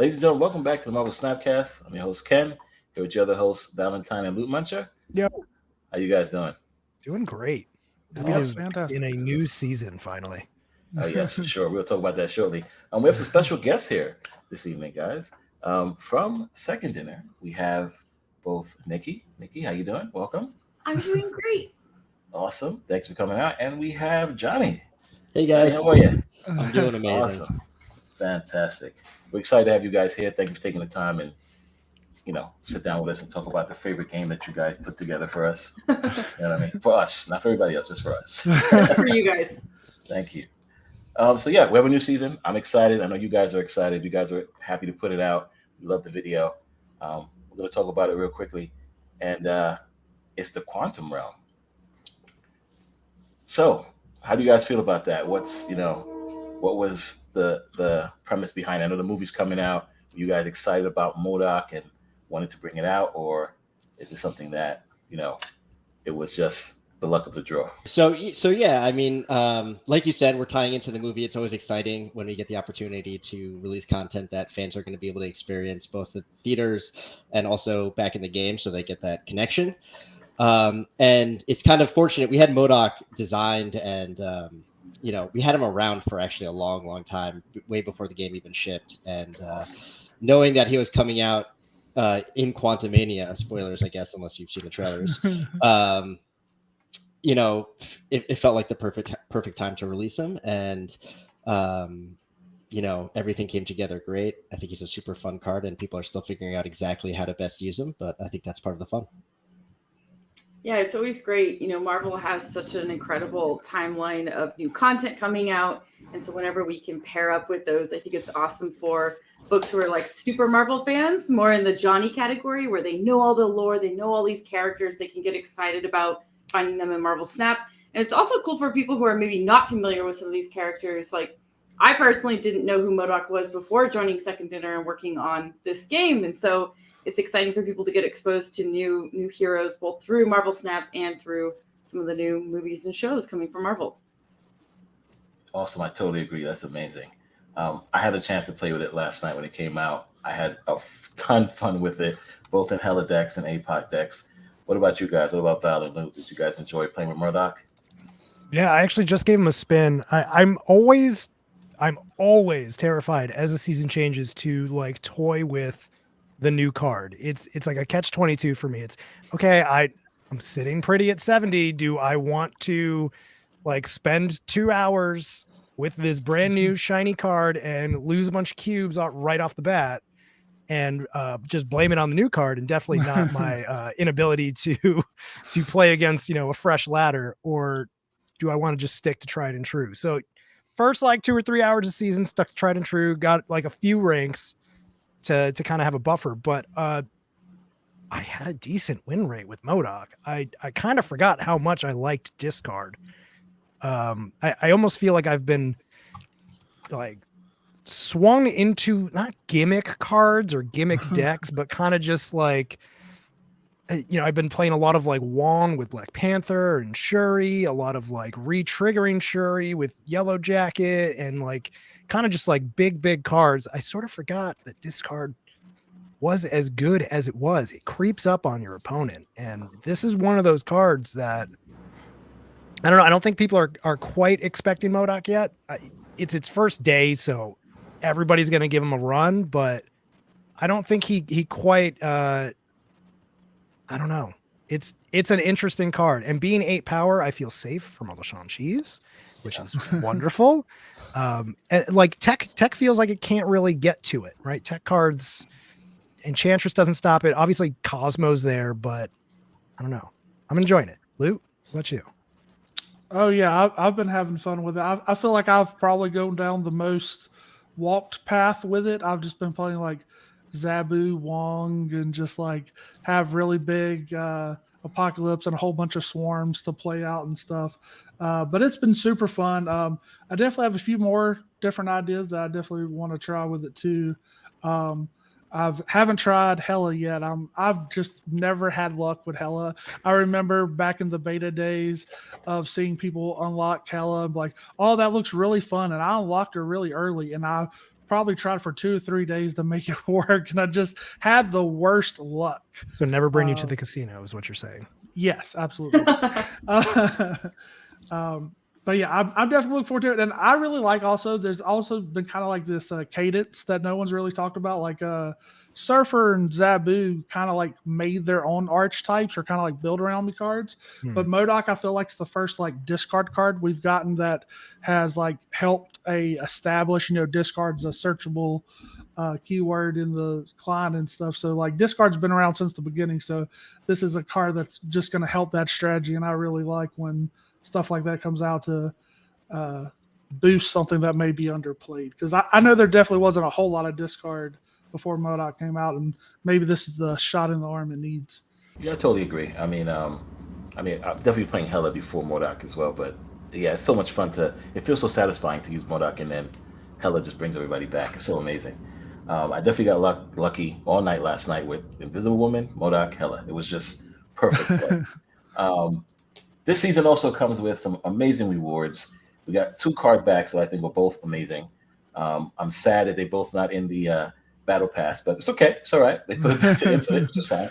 Ladies and gentlemen, welcome back to the Marvel Snapcast. I'm your host Ken, here with your other hosts Valinthyne and Loot Muncher. Yo, How you guys doing? doing great. Happy Awesome. to Fantastic. in a new season finally. Oh yes, for sure. We'll talk about that shortly. We have some special guests here this evening, guys. From Second Dinner, we have both Nikki. Nikki, how you doing? Welcome. I'm doing great. Awesome. Thanks for coming out. And we have Johnny. Hey Johnny, guys, how are you? I'm doing amazing. Awesome. Fantastic. We're excited to have you guys here. Thank you for taking the time and sit down with us and talk about the favorite game that you guys put together for us. You know what I mean? For us, not for everybody else, just for us. That's for you guys. Thank you. We have a new season. I'm excited. I know you guys are excited. You guys are happy to put it out. We love the video. We're going to talk about it real quickly. And it's the Quantum Realm. So how do you guys feel about that? What was the premise behind it? I know the movie's coming out. Were you guys excited about MODOK and wanted to bring it out? Or is it something that, it was just the luck of the draw? So yeah, I mean, like you said, we're tying into the movie. It's always exciting when we get the opportunity to release content that fans are going to be able to experience both at theaters and also back in the game, so they get that connection. And it's kind of fortunate. We had MODOK designed and, we had him around for actually a long, long time, way before the game even shipped. And knowing that he was coming out in Quantumania, spoilers, I guess, unless you've seen the trailers, it felt like the perfect time to release him. And, everything came together great. I think he's a super fun card, and people are still figuring out exactly how to best use him. But I think that's part of the fun. Yeah, it's always great. Marvel has such an incredible timeline of new content coming out. And so whenever we can pair up with those, I think it's awesome for folks who are like super Marvel fans, more in the Johnny category, where they know all the lore, they know all these characters, they can get excited about finding them in Marvel Snap. And it's also cool for people who are maybe not familiar with some of these characters. Like, I personally didn't know who MODOK was before joining Second Dinner and working on this game. And so it's exciting for people to get exposed to new heroes, both through Marvel Snap and through some of the new movies and shows coming from Marvel. Awesome. I totally agree. That's amazing. I had a chance to play with it last night when it came out. I had a ton of fun with it, both in Hella decks and APOC decks. What about you guys? What about Val and Luke? Did you guys enjoy playing with MODOK? Yeah, I actually just gave him a spin. I'm always terrified as the season changes to like toy with the new card. It's like a catch-22 for me. It's okay, I'm sitting pretty at 70. Do I want to like spend 2 hours with this brand new shiny card and lose a bunch of cubes right off the bat and just blame it on the new card, and definitely not my inability to play against, a fresh ladder? Or do I want to just stick to tried and true? So first like 2 or 3 hours of season, stuck to tried and true, got like a few ranks to kind of have a buffer, but I had a decent win rate with MODOK. I kind of forgot how much I liked discard. I almost feel like I've been like swung into not gimmick cards or gimmick decks, but kind of just like, I've been playing a lot of like Wong with Black Panther and Shuri, a lot of like re-triggering Shuri with Yellow Jacket, and like kind of just like big cards. I sort of forgot that discard was as good as it was. It creeps up on your opponent. And this is one of those cards that, I don't know, I don't think people are quite expecting MODOK yet. It's its first day, so everybody's going to give him a run, but I don't think he quite, I don't know. It's an interesting card. And being 8 power, I feel safe from all the Shang-Chi's, which is wonderful. And like tech feels like it can't really get to it, right? Tech cards, Enchantress doesn't stop it. Obviously Cosmo's there, but I don't know. I'm enjoying it. Luke, what about you? Oh yeah, I've been having fun with it. I feel like I've probably gone down the most walked path with it. I've just been playing like Zabu, Wong, and just like have really big Apocalypse and a whole bunch of swarms to play out and stuff. But it's been super fun. I definitely have a few more different ideas that I definitely want to try with it too. I haven't tried Hella yet. I've just never had luck with Hella. I remember back in the beta days of seeing people unlock Hella and be like, oh, that looks really fun. And I unlocked her really early, and I probably tried for 2 or 3 days to make it work, and I just had the worst luck. So never bring you to the casino is what you're saying. Yes, absolutely. But yeah, I'm definitely looking forward to it, and I really like also. There's also been kind of like this cadence that no one's really talked about, like Surfer and Zabu kind of like made their own archetypes or kind of like build around me cards. But MODOK, I feel like it's the first like discard card we've gotten that has like helped establish, discard's a searchable keyword in the client and stuff. So like discard's been around since the beginning. So this is a card that's just going to help that strategy, and I really like when stuff like that comes out to boost something that may be underplayed, because I know there definitely wasn't a whole lot of discard before MODOK came out, and maybe this is the shot in the arm it needs. Yeah, I totally agree. I mean, I'm definitely playing Hella before MODOK as well, but yeah, it's so much fun it feels so satisfying to use MODOK, and then Hella just brings everybody back. It's so amazing. I definitely got lucky all night last night with Invisible Woman, MODOK, Hella. It was just perfect. This season also comes with some amazing rewards. We got 2 card backs that I think were both amazing. I'm sad that they're both not in the Battle Pass, but it's okay. It's all right. They put it to Infinite, which is fine.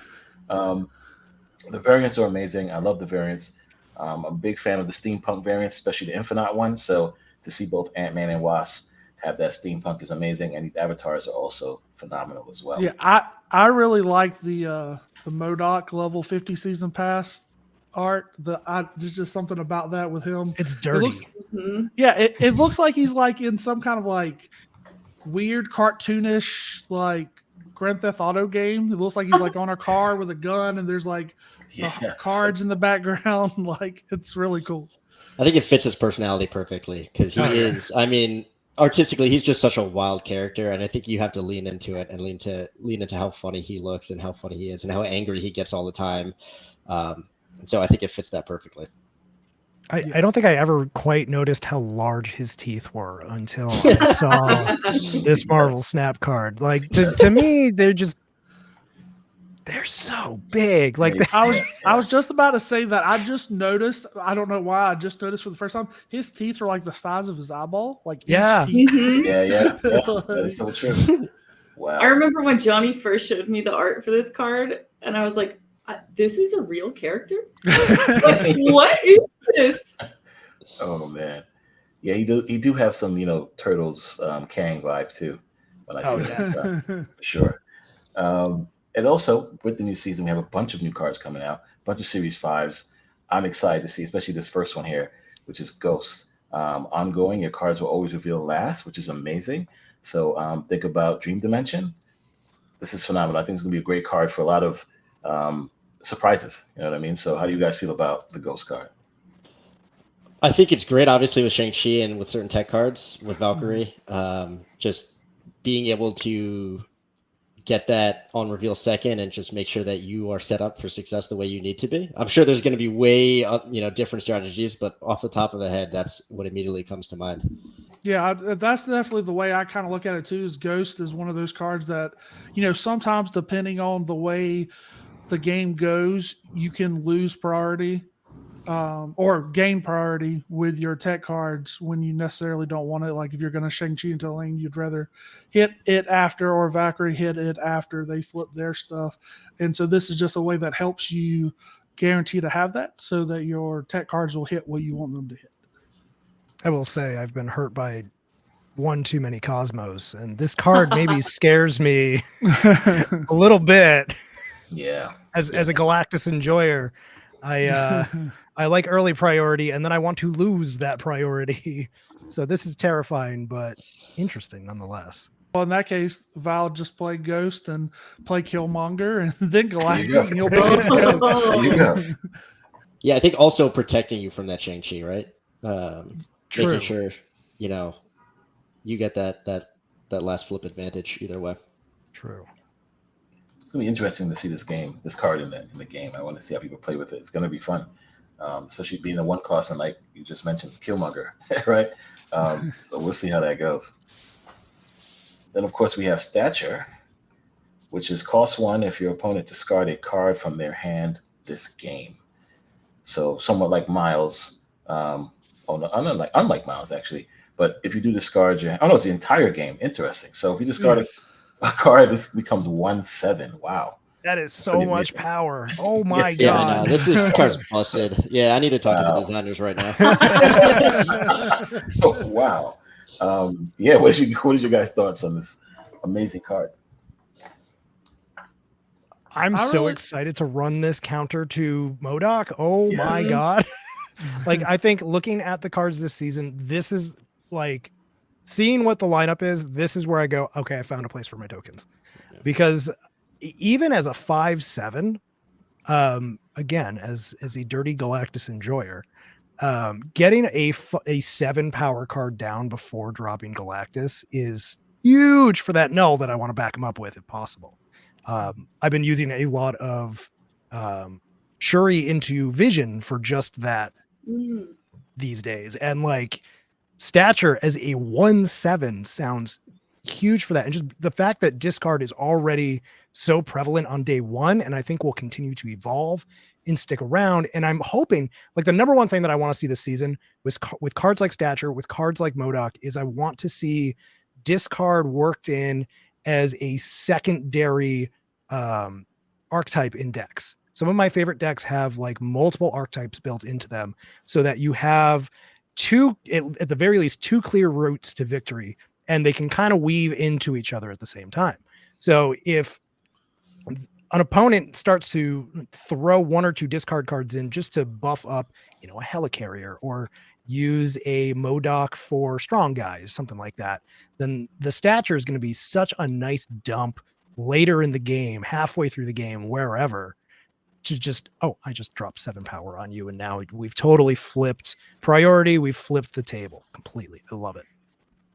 The variants are amazing. I love the variants. I'm a big fan of the steampunk variants, especially the Infinite one. So to see both Ant-Man and Wasp have that steampunk is amazing, and these avatars are also phenomenal as well. Yeah, I really like the MODOK level 50 season pass art. There's just something about that with him. It's dirty. It looks like he's like in some kind of like weird cartoonish like Grand Theft Auto game. It looks like he's like on a car with a gun, and there's like cards in the background. Like, it's really cool. I think it fits his personality perfectly, because he is. I mean, artistically, he's just such a wild character, and I think you have to lean into it and lean into how funny he looks and how funny he is and how angry he gets all the time. And so I think it fits that perfectly. I don't think I ever quite noticed how large his teeth were until I saw this Marvel Snap card. Like, to me, they're so big. Like, I was just about to say that. I just noticed. I don't know why. I just noticed for the first time his teeth are like the size of his eyeball. Like, yeah, yeah. That is so true. Wow. I remember when Johnny first showed me the art for this card, and I was like, "This is a real character? Like, what is this?" Oh man, yeah, he do have some Turtles Kang vibes too. When I see that, for sure. And also with the new season, we have a bunch of new cards coming out, a bunch of Series 5s. I'm excited to see, especially this first one here, which is Ghost. Ongoing, your cards will always reveal last, which is amazing. So think about Dream Dimension. This is phenomenal. I think it's going to be a great card for a lot of surprises. You know what I mean? So how do you guys feel about the Ghost card? I think it's great, obviously, with Shang-Chi and with certain tech cards, with Valkyrie. Just being able to get that on reveal second and just make sure that you are set up for success the way you need to be. I'm sure there's going to be way different strategies, but off the top of the head, that's what immediately comes to mind. Yeah, that's definitely the way I kind of look at it too. Is Ghost is one of those cards that, sometimes depending on the way the game goes, you can lose priority or gain priority with your tech cards when you necessarily don't want it. Like if you're going to Shang-Chi into a lane, you'd rather hit it after, or Valkyrie hit it after they flip their stuff. And so this is just a way that helps you guarantee to have that, so that your tech cards will hit what you want them to hit. I will say I've been hurt by one too many Cosmos, and this card maybe scares me a little bit. Yeah. As a Galactus enjoyer, I like early priority, and then I want to lose that priority. So this is terrifying, but interesting nonetheless. Well, in that case, Val just play Ghost and play Killmonger, and then Galactus, and you'll be good to go. There you go. Yeah, I think also protecting you from that Shang-Chi, right? True. Making sure, you get that last flip advantage either way. True. It's gonna be interesting to see this card in the game. I want to see how people play with it. It's gonna be fun, especially being a one cost, and like you just mentioned, Killmonger, right? So we'll see how that goes. Then of course we have Stature, which is cost 1 if your opponent discard a card from their hand this game. So somewhat like Miles, unlike Miles actually, But if you do discard your, oh no, it's the entire game. Interesting. So if you discard Yes. a card, this becomes 1/7. Wow. That is That's so pretty much amazing. power. Oh my Yes. Yeah, I god. know. This card's busted. Yeah, I need to talk to the Wow. designers right now. Oh, wow. Yeah, what is your guys' thoughts on this amazing card? I'm I so really- excited to run this counter to MODOK. Oh Yeah. my god. Like, I think looking at the cards this season, this is like seeing what the lineup is. This is where I go, okay, I found a place for my tokens. Because even as a 5/7, again, as a dirty Galactus enjoyer, getting a 7 power card down before dropping Galactus is huge for that null that I want to back him up with if possible. I've been using a lot of Shuri into Vision for just that these days, and like Stature as a 1/7 sounds huge for that. And just the fact that discard is already so prevalent on day one, and I think will continue to evolve and stick around. And I'm hoping, like, the number one thing that I want to see this season with cards like Stature, with cards like MODOK, is I want to see discard worked in as a secondary archetype in decks. Some of my favorite decks have like multiple archetypes built into them, so that you have at the very least, two clear routes to victory, and they can kind of weave into each other at the same time. So if an opponent starts to throw one or two discard cards in just to buff up, a helicarrier, or use a MODOK for strong guys, something like that, then the Stature is going to be such a nice dump later in the game, halfway through the game, wherever, to just, I just dropped 7 power on you, and now we've totally flipped priority. We've flipped the table completely. I love it.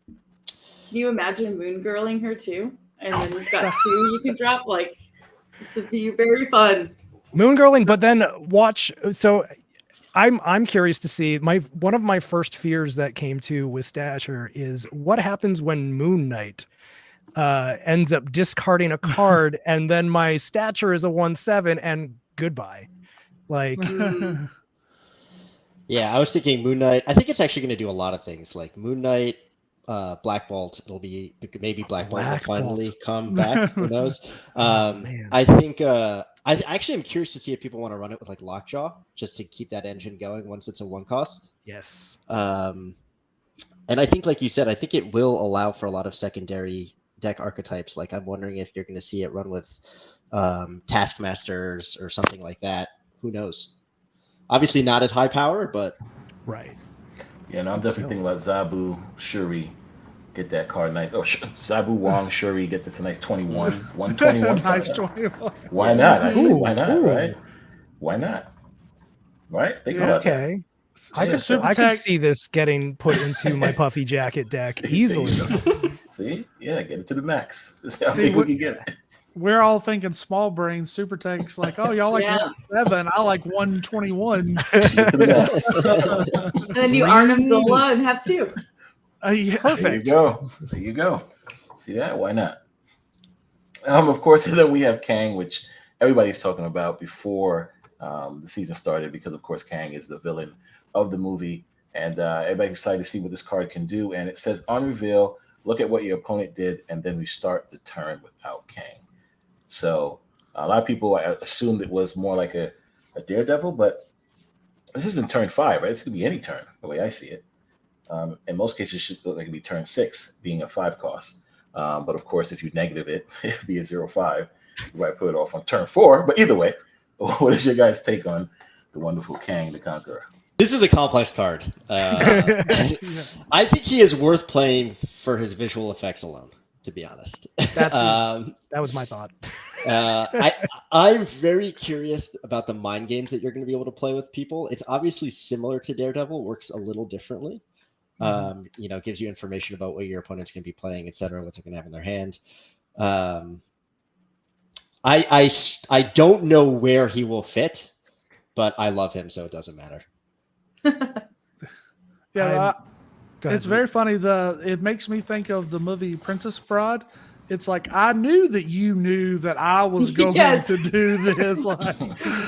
Can you imagine moon girling her too? And then you've got 2 you can drop. Like, this would be very fun. Moon girling, but then watch. So I'm curious to see, one of my first fears that came to with Stature is what happens when Moon Knight ends up discarding a card, and then my Stature is a 1/7 and goodbye. Like, Yeah, I was thinking Moon Knight. I think it's actually going to do a lot of things, like Moon Knight, Black Bolt. It'll be maybe Black Bolt will Black finally Bolt. come back. Who knows? Man. I think I actually am curious to see if people want to run it with like Lockjaw, just to keep that engine going once it's a 1 cost. Yes. And I think, like you said, I think it will allow for a lot of secondary deck archetypes. Like, I'm wondering if you're going to see it run with Taskmasters or something like that. Who knows? Obviously not as high power, but Right. Yeah, no, I'm definitely thinking about Zabu, Shuri, get that card nice. Oh, Zabu, Wong, Shuri, get this a nice 121 Nice card. 21. Why not? I say, Ooh, why not? ooh. Right? Why not? Right? Think Yeah, about that. Okay. I could SuperTech- see this getting put into my Puffy Jacket deck easily. See? Yeah, get it to the max. This is how See, big we what- can get it. We're all thinking small brain. SuperTech's like, oh, y'all like Yeah. 7. I like 121s. Get to the max. And then you Arnim Zola and have 2. Yeah. There you Perfect. go. There you go. See that? Why not? Of course, then we have Kang, which everybody's talking about before the season started, because of course Kang is the villain of the movie, and everybody's excited to see what this card can do. And it says on reveal, look at what your opponent did, and then we start the turn without Kang. So a lot of people assumed it was more like a Daredevil, but this isn't turn 5, right? It's gonna be any turn, the way I see it. In most cases, it should look like it'd be turn 6, being a 5 cost. But of course, if you negative it, it'd be a 0/5. You might put it off on turn 4. But either way, what is your guys' take on the wonderful Kang the Conqueror? this is a complex card. I think he is worth playing for his visual effects alone, to be honest. That was my thought. I'm very curious about the mind games that you're going to be able to play with people. It's obviously similar to Daredevil, works a little differently. Gives you information about what your opponent's going to be playing, etc., what they're going to have in their hand. I don't know where he will fit, but I love him, so it doesn't matter. Yeah, Go ahead, it's very funny. It makes me think of the movie Princess Bride. It's like, I knew that you knew that I was going Yes. to do this. Like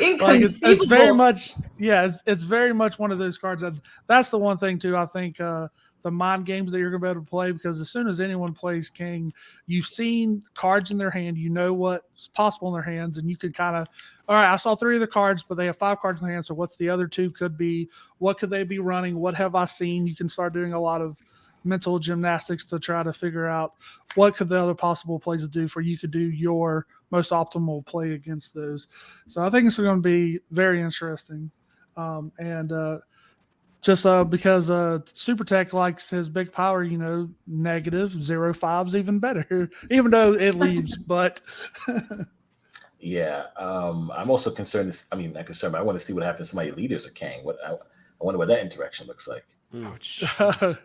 Inconceivable. it's very much, it's very much one of those cards. That's the one thing too. I think the the mind games that you're going to be able to play, because as soon as anyone plays King, you've seen cards in their hand, you know what's possible in their hands, and you can kind of, all right, I saw 3 of the cards, but they have 5 cards in their hand, so what's the other 2 could be? What could they be running? What have I seen? You can start doing a lot of mental gymnastics to try to figure out what could the other possible plays do for you could do your most optimal play against those. So I think it's going to be very interesting. Just because SuperTech likes his big power, negative 0.5's even better, even though it leaves. But Yeah, I'm also concerned. Not concerned, but I want to see what happens to my leaders of Kang. I wonder what that interaction looks like. Oh, jeez.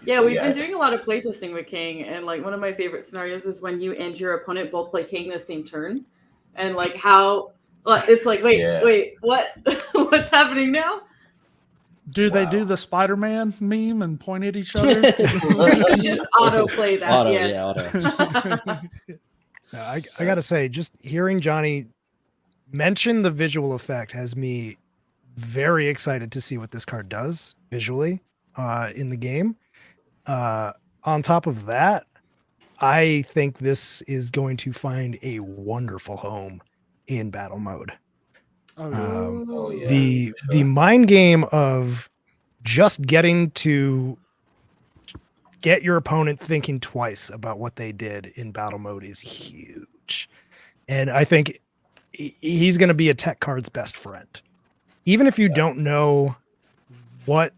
Yeah, So, we've been doing a lot of playtesting with King, and like one of my favorite scenarios is when you and your opponent both play King the same turn, and like how it's like, wait, what? What's happening now? do they Wow. do the Spider-Man meme and point at each other? You should just auto-play that, Auto, yes. yeah, auto. No, I gotta say, just hearing Johnny mention the visual effect has me very excited to see what this card does visually in the game. On top of that, I think this is going to find a wonderful home in battle mode. Oh, yeah, The for sure. mind game of just getting to get your opponent thinking twice about what they did in battle mode is huge. And I think he's going to be a tech card's best friend. Even if you don't know what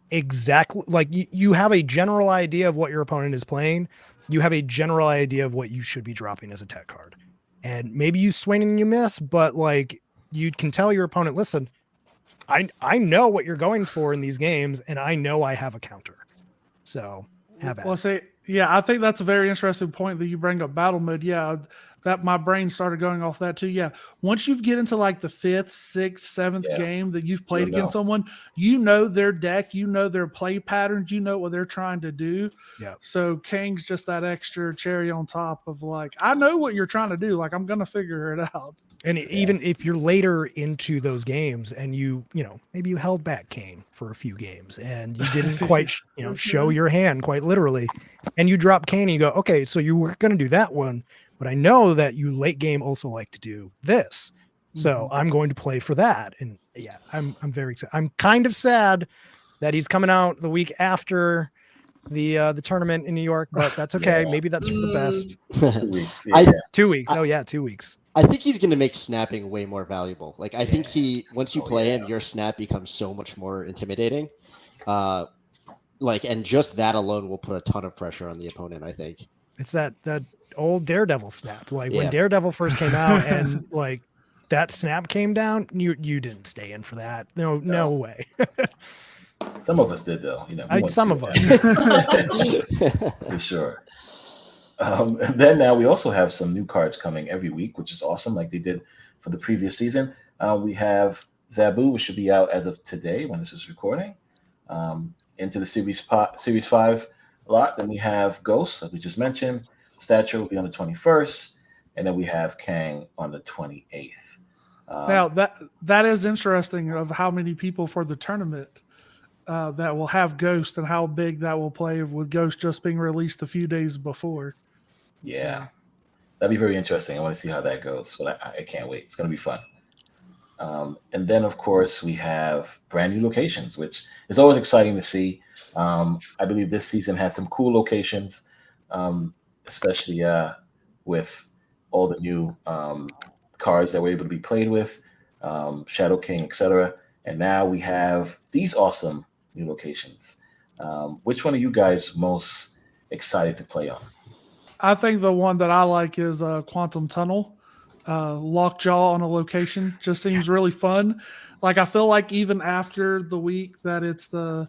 exactly, like you have a general idea of what your opponent is playing, you have a general idea of what you should be dropping as a tech card. And maybe you swing and you miss, but like you can tell your opponent, listen, I know what you're going for in these games, and I know I have a counter. So have at it. I think that's a very interesting point that you bring up battle mode. Yeah, that my brain started going off that too. Yeah, once you get into like the 5th, 6th, 7th game that you've played against someone, you know their deck, you know their play patterns, you know what they're trying to do. Yeah. So Kang's just that extra cherry on top of like, I know what you're trying to do. Like I'm gonna figure it out. And even if you're later into those games and maybe you held back Kane for a few games and you didn't quite, show your hand quite literally, and you drop Kane and you go, okay, so you were going to do that one, but I know that you late game also like to do this. So I'm going to play for that. And yeah, I'm very excited. I'm kind of sad that he's coming out the week after the tournament in New York, but that's okay. Yeah. Maybe that's for the best. 2 weeks. 2 weeks. Oh yeah, 2 weeks. I think he's going to make snapping way more valuable. Like, I think once you play him, your snap becomes so much more intimidating. And just that alone will put a ton of pressure on the opponent, I think. It's that old Daredevil snap. Like when Daredevil first came out and like that snap came down, you didn't stay in for that. No way. Some of us did, though. Some of us. For sure. And then now we also have some new cards coming every week, which is awesome, like they did for the previous season. We have Zabu, which should be out as of today when this is recording, into the Series 5 lot. Then we have Ghost, like we just mentioned. Stature will be on the 21st. And then we have Kang on the 28th. Now, that is interesting of how many people for the tournament that will have Ghost and how big that will play with Ghost just being released a few days before. Yeah, that'd be very interesting. I want to see how that goes, but I can't wait. It's going to be fun. And then, of course, we have brand new locations, which is always exciting to see. I believe this season has some cool locations, especially with all the new cards that were able to be played with, Shadow King, etc. And now we have these awesome new locations. Which one are you guys most excited to play on? I think the one that I like is Quantum Tunnel. Lockjaw on a location just seems really fun. Like I feel like even after the week that it's the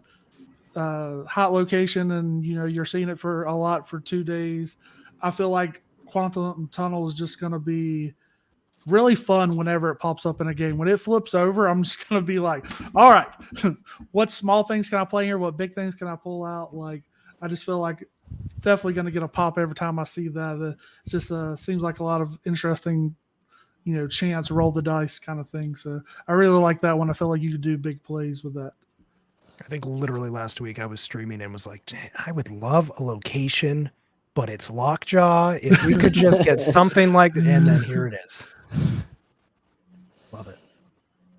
hot location and you're seeing it for a lot for 2 days, I feel like Quantum Tunnel is just going to be really fun whenever it pops up in a game. When it flips over, I'm just going to be like, all right, what small things can I play here? What big things can I pull out? Like, I just feel like definitely going to get a pop every time I see that. It just seems like a lot of interesting, chance, roll the dice kind of thing. So I really like that one. I feel like you could do big plays with that. I think literally last week I was streaming and was like, "Dang, I would love a location, but it's Lockjaw. If we could just get something like that," and then here it is. Love it.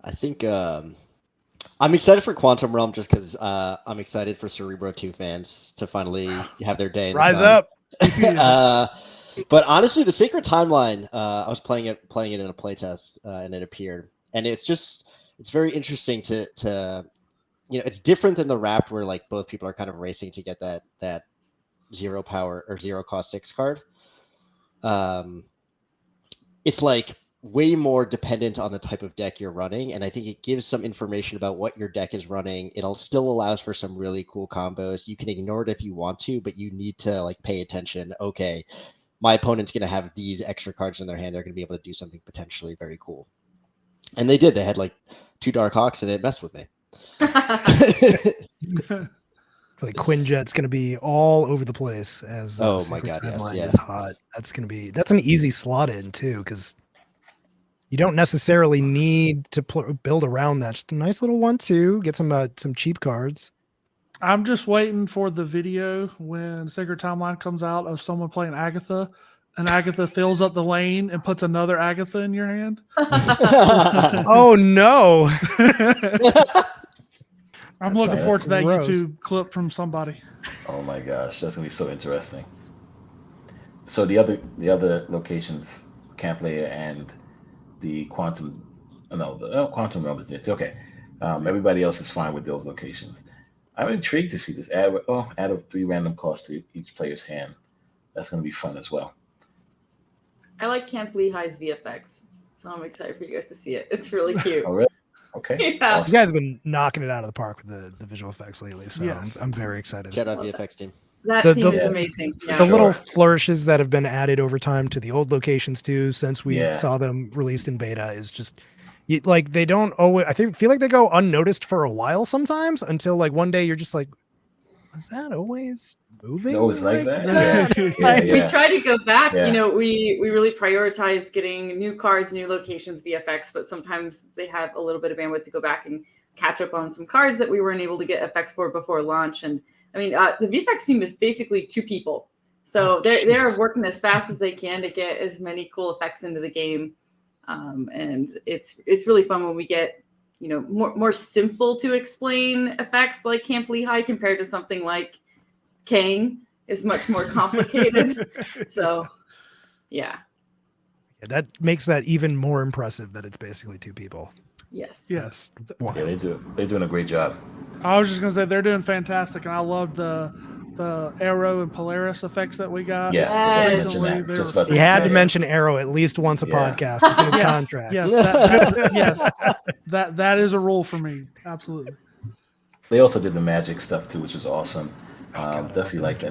I think I'm excited for Quantum Realm just because I'm excited for Cerebro 2 fans to finally have their day. In the Rise sun. up. But honestly, the Sacred Timeline, I was playing it in a playtest, and it appeared, and it's very interesting to it's different than the Wrapped where like both people are kind of racing to get that 0 power or 0 cost 6 card. It's like way more dependent on the type of deck you're running, and I think it gives some information about what your deck is running. It still allows for some really cool combos. You can ignore it if you want to, but you need to like pay attention. Okay, my opponent's going to have these extra cards in their hand. They're going to be able to do something potentially very cool. And they did. They had like 2 Dark Hawks, and it messed with me. Like Quinjet's going to be all over the place as Oh my Sacred God, yes, Timeline yeah. is hot. That's an easy slot in too, because you don't necessarily need to build around that. Just a nice little 1/2, get some cheap cards. I'm just waiting for the video when Sacred Timeline comes out of someone playing Agatha, and Agatha fills up the lane and puts another Agatha in your hand. Oh no. I'm That looking sounds forward to that gross. YouTube clip from somebody. Oh my gosh, that's gonna be so interesting. So the other locations, Camp Leia and the Quantum, Quantum Realm is there too. Okay, everybody else is fine with those locations. I'm intrigued to see this. Add a 3 random cost to each player's hand. That's gonna be fun as well. I like Camp Lehigh's VFX, so I'm excited for you guys to see it. It's really cute. Oh really? Okay. Yeah. You guys have been knocking it out of the park with the visual effects lately, so Yes. I'm very excited. Shout out VFX team. That The- team the- is Yeah, amazing. for Yeah. The sure. little flourishes that have been added over time to the old locations too, since we Yeah. saw them released in beta, is just like they don't always. Feel like they go unnoticed for a while sometimes until like one day you're just like, was that always moving? Always like that? Yeah. Like, Yeah. We try to go back. Yeah. You know, we really prioritize getting new cards, new locations, VFX, but sometimes they have a little bit of bandwidth to go back and catch up on some cards that we weren't able to get effects for before launch. And I mean, the VFX team is basically 2 people, so they're working as fast as they can to get as many cool effects into the game. And it's really fun when we get more simple to explain effects like Camp Lehigh compared to something like Kang is much more complicated. So yeah, that makes that even more impressive that it's basically 2 people. yes. Yes. Wow. Yeah, they're doing a great job. I was just gonna say they're doing fantastic, and I love the Arrow and Polaris effects that we got. Yeah, Yes. just about to Recently, mention that. they Just were about to He had to mention mention Arrow at least once a Yeah. podcast. It's in his Yes, contract. yes, that is a rule for me. Absolutely. They also did the magic stuff too, which was awesome. God, I love Definitely the like that.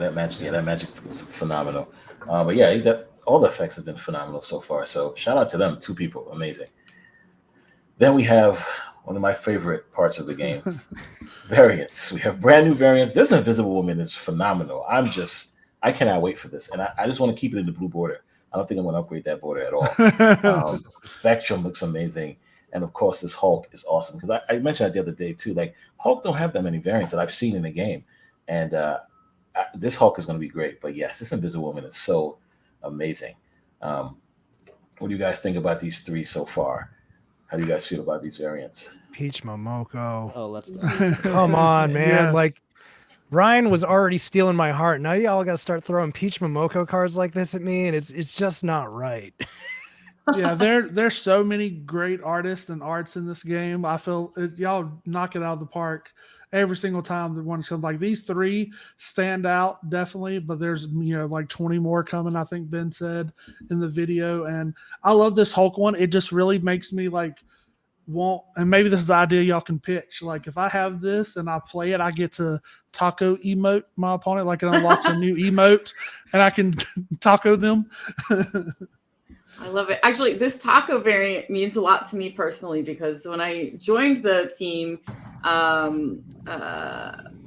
That magic was phenomenal. But yeah, all the effects have been phenomenal so far. So shout out to them, 2 people, amazing. Then we have one of my favorite parts of the games, variants. We have brand new variants. This Invisible Woman is phenomenal. I cannot wait for this, and I just want to keep it in the blue border. I don't think I'm going to upgrade that border at all. Spectrum looks amazing. And of course, this Hulk is awesome because I mentioned that the other day too. Like Hulk don't have that many variants that I've seen in the game, and this Hulk is going to be great. But yes, this Invisible Woman is so amazing. What do you guys think about these 3 so far? How do you guys feel about these variants? Peach Momoko. Oh, let's go. Come on, man. Yes. Like Ryan was already stealing my heart. Now y'all got to start throwing Peach Momoko cards like this at me, and it's just not right. Yeah, there's so many great artists and arts in this game. I feel y'all knock it out of the park every single time the one comes. Like these 3 stand out definitely, but there's like 20 more coming. I think Ben said in the video, and I love this Hulk one. It just really makes me like and maybe this is the idea y'all can pitch. Like if I have this and I play it, I get to taco emote my opponent. Like it unlocks a new emote, and I can taco them. I love it. Actually, this taco variant means a lot to me personally because when I joined the team, oh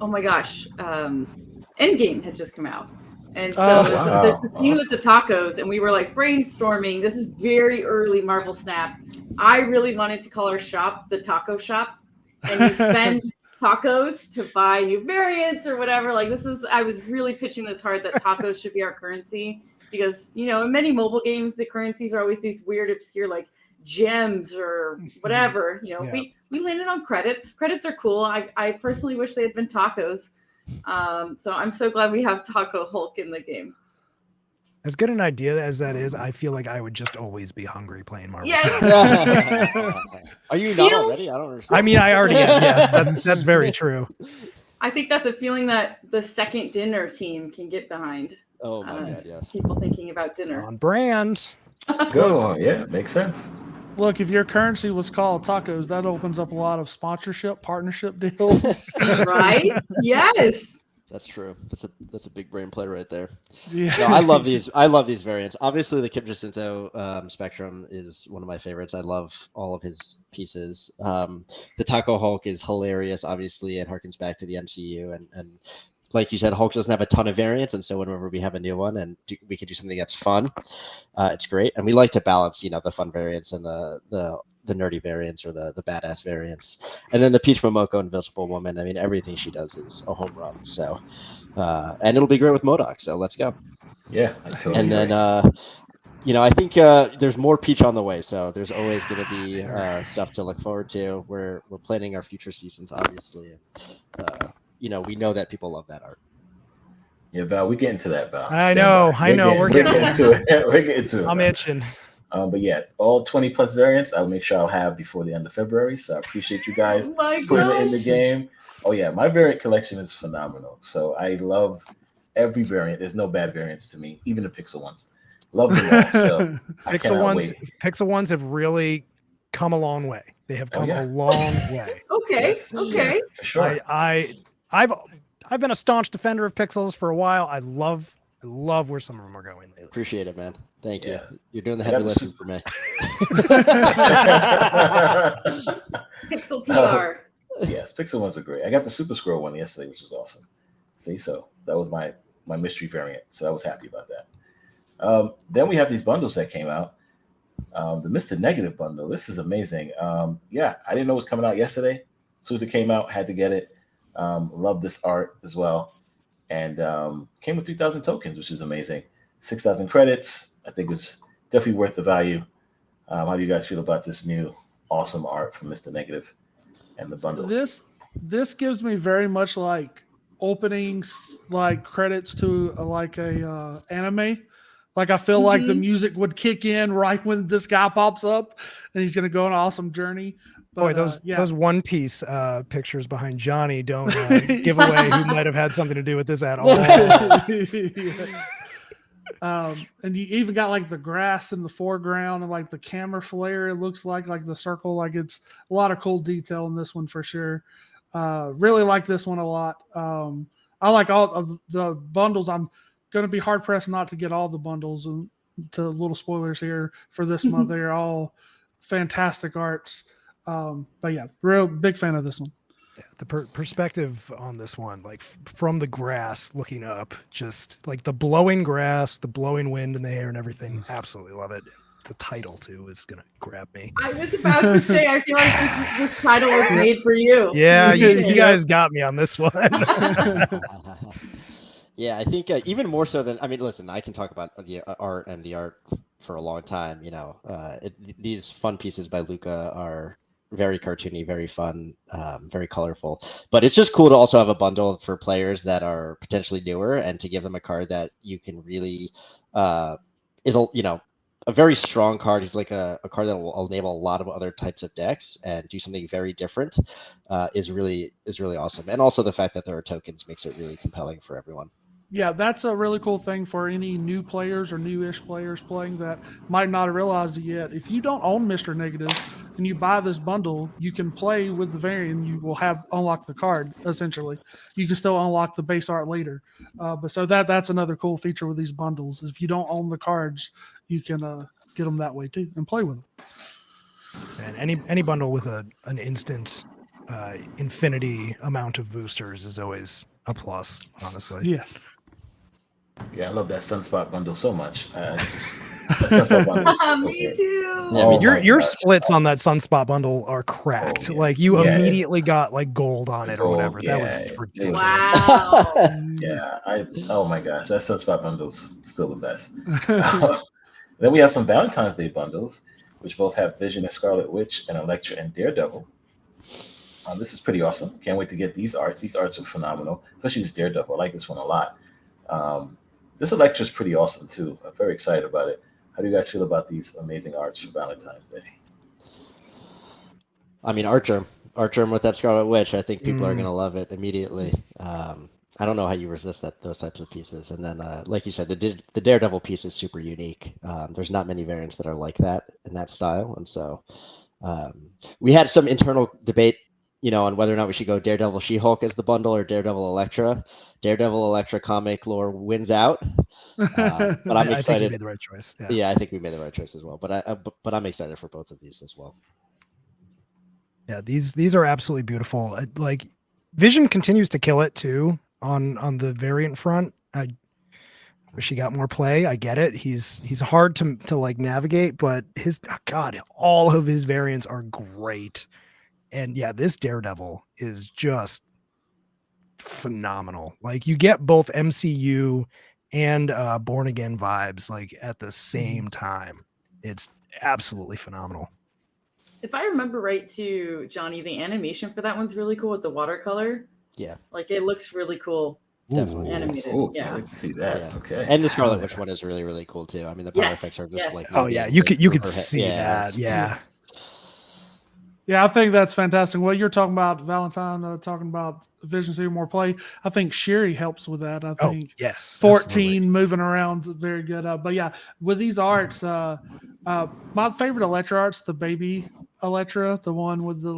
my gosh, Endgame had just come out. And so there's the scene with the tacos, and we were like brainstorming. This is very early Marvel Snap. I really wanted to call our shop the Taco Shop, and you spend tacos to buy new variants or whatever. Like I was really pitching this hard that tacos should be our currency because, in many mobile games, the currencies are always these weird, obscure, like gems or whatever. Yeah. We landed on credits. Credits are cool. I personally wish they had been tacos. So I'm so glad we have Taco Hulk in the game. As good an idea as that is, I feel like I would just always be hungry playing Marvel. Yes. Are you not already? I don't understand. I mean, I already am. Yes, that's very true. I think that's a feeling that the second dinner team can get behind. Oh my God, yes. People thinking about dinner. On brand. Go. Yeah, makes sense. Look, if your currency was called tacos, that opens up a lot of sponsorship, partnership deals. Right? Yes. That's true. That's a big brain play right there. Yeah. No, I love these variants. Obviously, the Kip Jacinto Spectrum is one of my favorites. I love all of his pieces. The Taco Hulk is hilarious. Obviously, it harkens back to the MCU, and like you said, Hulk doesn't have a ton of variants, and so whenever we have a new one and we can do something that's fun, it's great. And we like to balance, the fun variants and the nerdy variants or the badass variants. And then the Peach Momoko Invisible Woman, I mean, everything she does is a home run. So, and it'll be great with MODOK. So let's go. Yeah, I totally And then, I think there's more Peach on the way. So there's always going to be stuff to look forward to. We're planning our future seasons, obviously. And, we know that people love that art. Yeah, Val, we get into that, Val. I know. We're getting into it. We're getting into it. I'm itching. But yeah, all 20 plus variants, I'll make sure I'll have before the end of February. So I appreciate you guys putting it in the game. Oh yeah, my variant collection is phenomenal. So I love every variant. There's no bad variants to me, even the Pixel ones. Love them all. So Pixel ones have really come a long way. They have come a long way. Okay. Yes. Okay. Yeah, for sure. I've been a staunch defender of Pixels for a while. I love where some of them are going lately. Appreciate it, man. Thank you. Yeah. You're doing the heavy lifting for me. Pixel PR. Yes, Pixel ones are great. I got the Super Scroll one yesterday, which was awesome. See, so that was my mystery variant. So I was happy about that. Then we have these bundles that came out. The Mr. Negative bundle. This is amazing. I didn't know it was coming out yesterday. As soon as it came out, had to get it. Love this art as well. And came with 3,000 tokens, which is amazing. 6,000 credits. I think it's definitely worth the value. How do you guys feel about this new awesome art from Mr. Negative and the bundle? This gives me very much like openings, like credits to a anime. Like I feel like the music would kick in right when this guy pops up, and he's gonna go on an awesome journey. But, Boy, those One Piece pictures behind Johnny don't give away who might have had something to do with this at all. And you even got like the grass in the foreground and like the camera flare. It looks like the circle. Like it's a lot of cool detail in this one for sure. Really like this one a lot. I like all of the bundles. I'm going to be hard pressed not to get all the bundles. And to little spoilers here for this month, they're all fantastic arts. But yeah, real big fan of this one. Yeah, the perspective on this one, like from the grass looking up, just like the blowing grass, the blowing wind in the hair and everything. Absolutely love it. The title too is gonna grab me. I was about to say, I feel like this title was made for you. Yeah, you guys got me on this one. Yeah, I think even more so than, listen, I can talk about the art and the art for a long time. These fun pieces by Luca are very cartoony, very fun, very colorful. But it's just cool to also have a bundle for players that are potentially newer and to give them a card that you can really is a very strong card. He's like a card that will enable a lot of other types of decks and do something very different. Is really awesome. And also the fact that there are tokens makes it really compelling for everyone. Yeah, that's a really cool thing for any new players or new-ish players playing that might not have realized it yet. If you don't own Mr. Negative and you buy this bundle, you can play with the variant. You will have unlocked the card, essentially. You can still unlock the base art later. But so that's another cool feature with these bundles is if you don't own the cards, you can get them that way too and play with them. And any bundle with an instant infinity amount of boosters is always a plus, honestly. Yes. Yeah, I love that Sunspot bundle so much. Sunspot bundle. Me Okay. too. Yeah, me Oh too. my Your gosh. splits on that Sunspot bundle are cracked. Oh, yeah. Like you Yeah. immediately got like gold on it or Gold, whatever. That was yeah, it was ridiculous. Wow. Yeah, oh my gosh, that Sunspot bundle's still the best. Then we have some Valentine's Day bundles, which both have Vision and Scarlet Witch and Elektra and Daredevil. This is pretty awesome. Can't wait to get these arts. These arts are phenomenal, especially this Daredevil. I like this one a lot. This Elektra is pretty awesome too. I'm very excited about it. How do you guys feel about these amazing arts for Valentine's Day? I mean, Archer with that Scarlet Witch. I think people are gonna love it immediately. I don't know how you resist those types of pieces. And then, like you said, the Daredevil piece is super unique. There's not many variants that are like that in that style, and so we had some internal debate, on whether or not we should go Daredevil She-Hulk as the bundle or Daredevil Elektra. Daredevil Elektra comic lore wins out, but I'm I think excited. you made the right choice. Yeah. Yeah, I think we made the right choice as well. But I'm excited for both of these as well. Yeah, these are absolutely beautiful. Like Vision continues to kill it too on the variant front. I wish he got more play. I get it. He's hard to like navigate, but all of his variants are great. And yeah, this Daredevil is just phenomenal. Like you get both MCU and Born Again vibes like at the same time. It's absolutely phenomenal. If I remember right, too, Johnny, the animation for that one's really cool with the watercolor. Yeah, Like it looks really cool. definitely. Animated. Ooh, Yeah. I'd like to see that. Yeah. Okay. And the Scarlet Witch one is really, really cool too. I mean, the power Yes, effects are just yes. like. Oh yeah, moving you could over her head. see that. it's- Yeah. Yeah, I think that's fantastic. Well, you're talking about Valentine, talking about Vision seeing more play. I think Sherry helps with that. I Oh think yes. 14 absolutely. moving around, very good. But yeah, with these arts, my favorite Elektra art's the baby Elektra, the one with the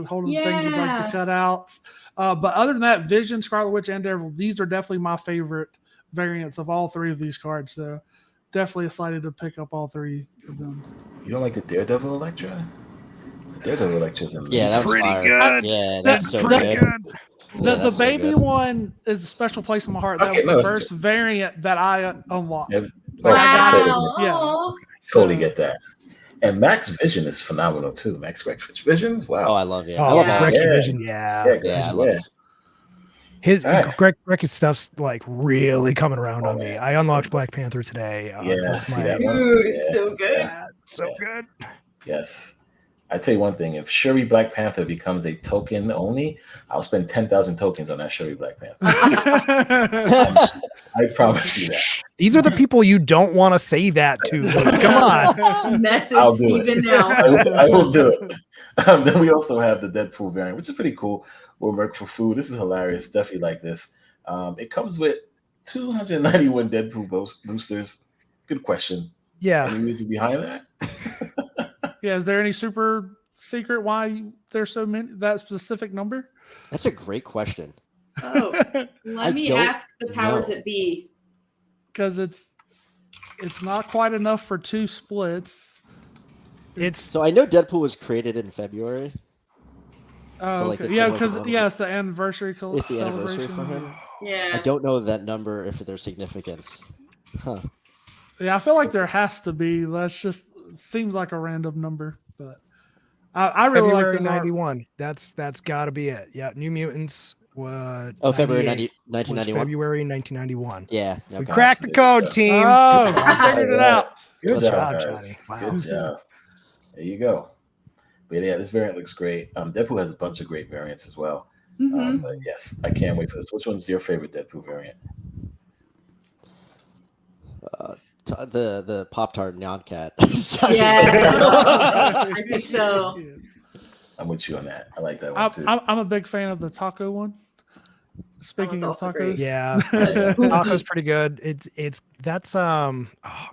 holding things with like the cutouts. But other than that, Vision, Scarlet Witch, and Daredevil, these are definitely my favorite variants of all three of these cards. So definitely excited to pick up all three of them. You don't like the Daredevil Elektra? Daredevil Electra's amazing. Yeah, that was Pretty fire. good. Yeah, that's so pretty good. The that's so baby good. one is a special place in my heart. That Okay, was no, the that's first variant that I unlocked. Yeah, I got it. Wow. Yeah. Aw. totally get that. And Max Vision is phenomenal too. Max Vision, wow. Oh, I love it. Oh, I love yeah. all Greg of it. Vision, Yeah, yeah. Yeah, I Vision, love yeah. it. His All right. Greg's stuff's like really coming around Oh, on me. man. I unlocked Black Panther today. Yeah, Both see my- that one? Dude, it's Yeah, so good. Yeah, it's so good. Yes. I tell you one thing, if Shuri Black Panther becomes a token only, I'll spend 10,000 tokens on that Shuri Black Panther. I promise you that. These are the people you don't want to say that to. Like, come on. Message I'll do Steven it. now. I will do it. Then we also have the Deadpool variant, which is pretty cool. We'll work for food. This is hilarious. Definitely like this. It comes with 291 Deadpool boosters. Good question. Yeah. Any reason behind that? Yeah, is there any super secret why there's so many, that specific number? That's a great question. Oh, I let me don't ask the powers know. that be. Because it's not quite enough for 2 splits. It's So I know Deadpool was created in February. Oh, So, like, okay. it's Yeah, like because a- it's the anniversary It's the anniversary celebration. for him. I Yeah. don't know that number if there's significance. Huh. Yeah, I feel like there has to be. That's just seems like a random number, but I really February like the art. 91. That's got to be it. Yeah, New Mutants. What? Oh, February 98 was 1991. February 1991. Yeah. We Okay. cracked the code, team. Oh, Good I job. figured it out. Good Good job, job, Johnny. guys. Wow. Good job. There you go. But yeah, this variant looks great. Deadpool has a bunch of great variants as well. Mhm. But yes, I can't wait for this. Which one's your favorite Deadpool variant? The Pop-Tart Nyan Cat. Yeah. I think so. I'm with you on that. I like that one too. I'm a big fan of the taco one. Speaking of also tacos, great. Yeah, Yeah. Taco's pretty good. That's oh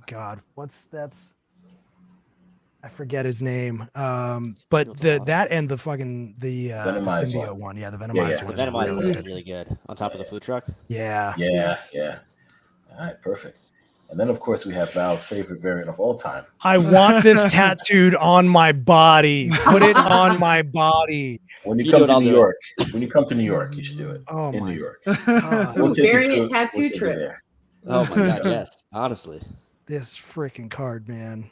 god, I forget his name. But that and the fucking the Venomized symbiote one. one. Yeah, the Yeah, Venomized yeah. one. The is Venomized really one's good. really good. On top of the food truck. Yeah. Yeah, Yes. yeah. All right, perfect. And then, of course, we have Val's favorite variant of all time. I want this tattooed on my body. Put it on my body. When you You come do it, to I'll New do it. York, when you come to New York, you should do it Oh in my New York. God. Ooh, take you variant to- tattoo take you trip. there. Oh my god, yes. Honestly. this freaking card, man.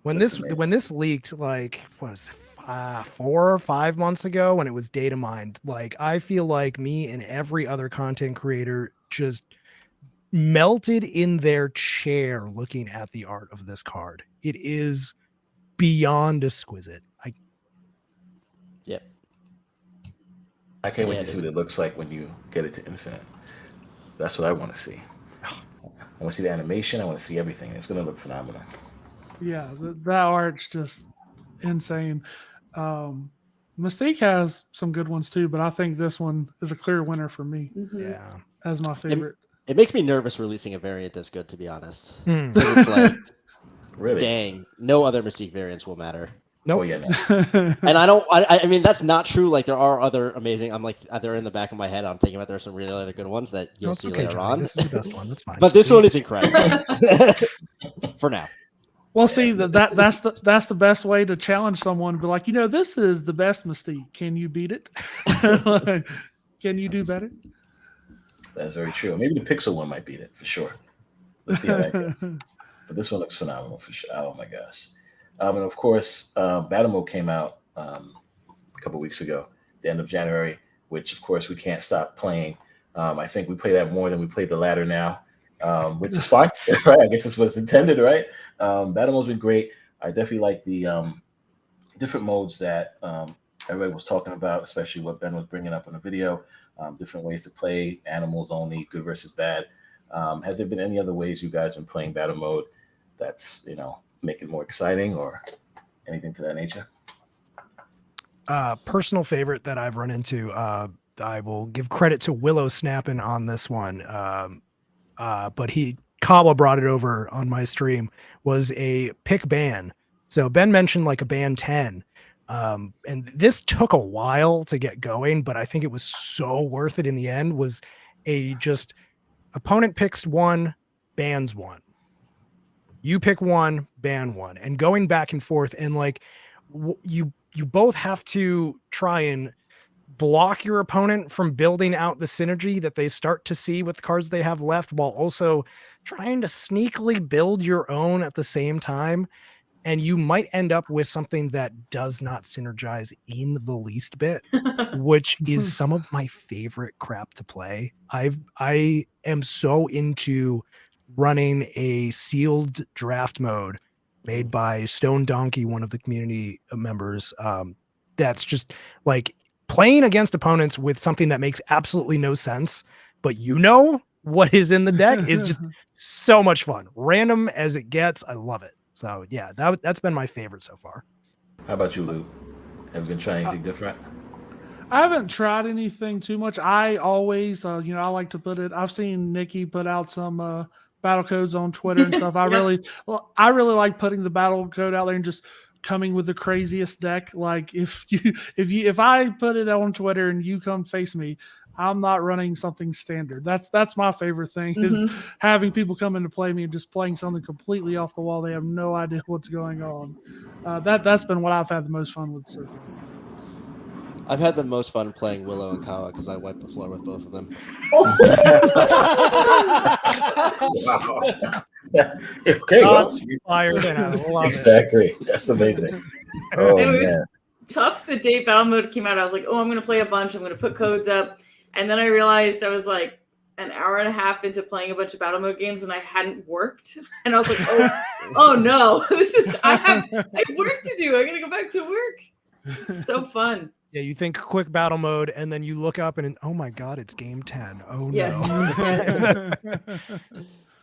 When Looks this leaked, like, what was it, 4 or 5 months ago, when it was data mined, like, I feel like me and every other content creator just melted in their chair looking at the art of this card. It is beyond exquisite. Yep. I can't wait Yeah, to see what it looks like when you get it to Infinite. That's what I want to see. I want to see the animation. I want to see everything. It's going to look phenomenal. Yeah, that art's just insane. Mystique has some good ones too, but I think this one is a clear winner for me Yeah. as my favorite. It makes me nervous releasing a variant this good, to be honest. Hmm. 'Cause it's like, Really? dang, no other Mystique variants will matter. Nope. Oh, yeah. No. And I mean, that's not true. Like, there are other amazing, I'm like, they're in the back of my head. I'm thinking about there's some really other good ones that No, you'll it's see okay, later Johnny. on. This is the best one. That's fine. But this one is incredible. For now. Well, see that's the best way to challenge someone. Be like, this is the best Mystique. Can you beat it? Can you do better? That's very true. Maybe the Pixel one might beat it for sure. Let's see how that goes. But this one looks phenomenal for sure. Oh my gosh. And of course, Battle Mode came out a couple weeks ago, the end of January, which of course we can't stop playing. I think we play that more than we play the ladder now, which is fine, right? I guess that's what it's intended, right? Battle Mode's been great. I definitely like the different modes that everybody was talking about, especially what Ben was bringing up in the video. Different ways to play, animals only, good versus bad. Has there been any other ways you guys have been playing Battle Mode that's, make it more exciting or anything to that nature? Personal favorite that I've run into, I will give credit to Willow snapping on this one. But Kawa brought it over on my stream, was a pick ban. So Ben mentioned like a ban 10. And this took a while to get going, but I think it was so worth it in the end. Was a just opponent picks one, bans one. You pick one, ban one, and going back and forth. And like you both have to try and block your opponent from building out the synergy that they start to see with the cards they have left, while also trying to sneakily build your own at the same time. And you might end up with something that does not synergize in the least bit, which is some of my favorite crap to play. I am so into running a sealed draft mode made by Stone Donkey, one of the community members. That's just like playing against opponents with something that makes absolutely no sense, but what is in the deck is just so much fun. Random as it gets. I love it. So yeah, that's been my favorite so far. How about you, Lou? Have you been trying anything different? I haven't tried anything too much. I always, I like to put it. I've seen Nikki put out some battle codes on Twitter and stuff. I really like putting the battle code out there and just coming with the craziest deck. Like if I put it on Twitter and you come face me, I'm not running something standard. That's my favorite thing is having people come in to play me and just playing something completely off the wall. They have no idea what's going on. That's been what I've had the most fun with so far. I've had the most fun playing Willow and Kawa because I wiped the floor with both of them. Wow. Okay, well, Fired and I love exactly. That's amazing. Oh, It was man. tough the day Battle Mode came out. I was like, I'm going to play a bunch. I'm going to put codes up. And then I realized I was like an hour and a half into playing a bunch of Battle Mode games and I hadn't worked. And I was like, oh no, I have work to do. I got to go back to work. It's so fun. Yeah, you think quick battle mode, and then you look up and oh my god, it's game 10. Oh Yes. no.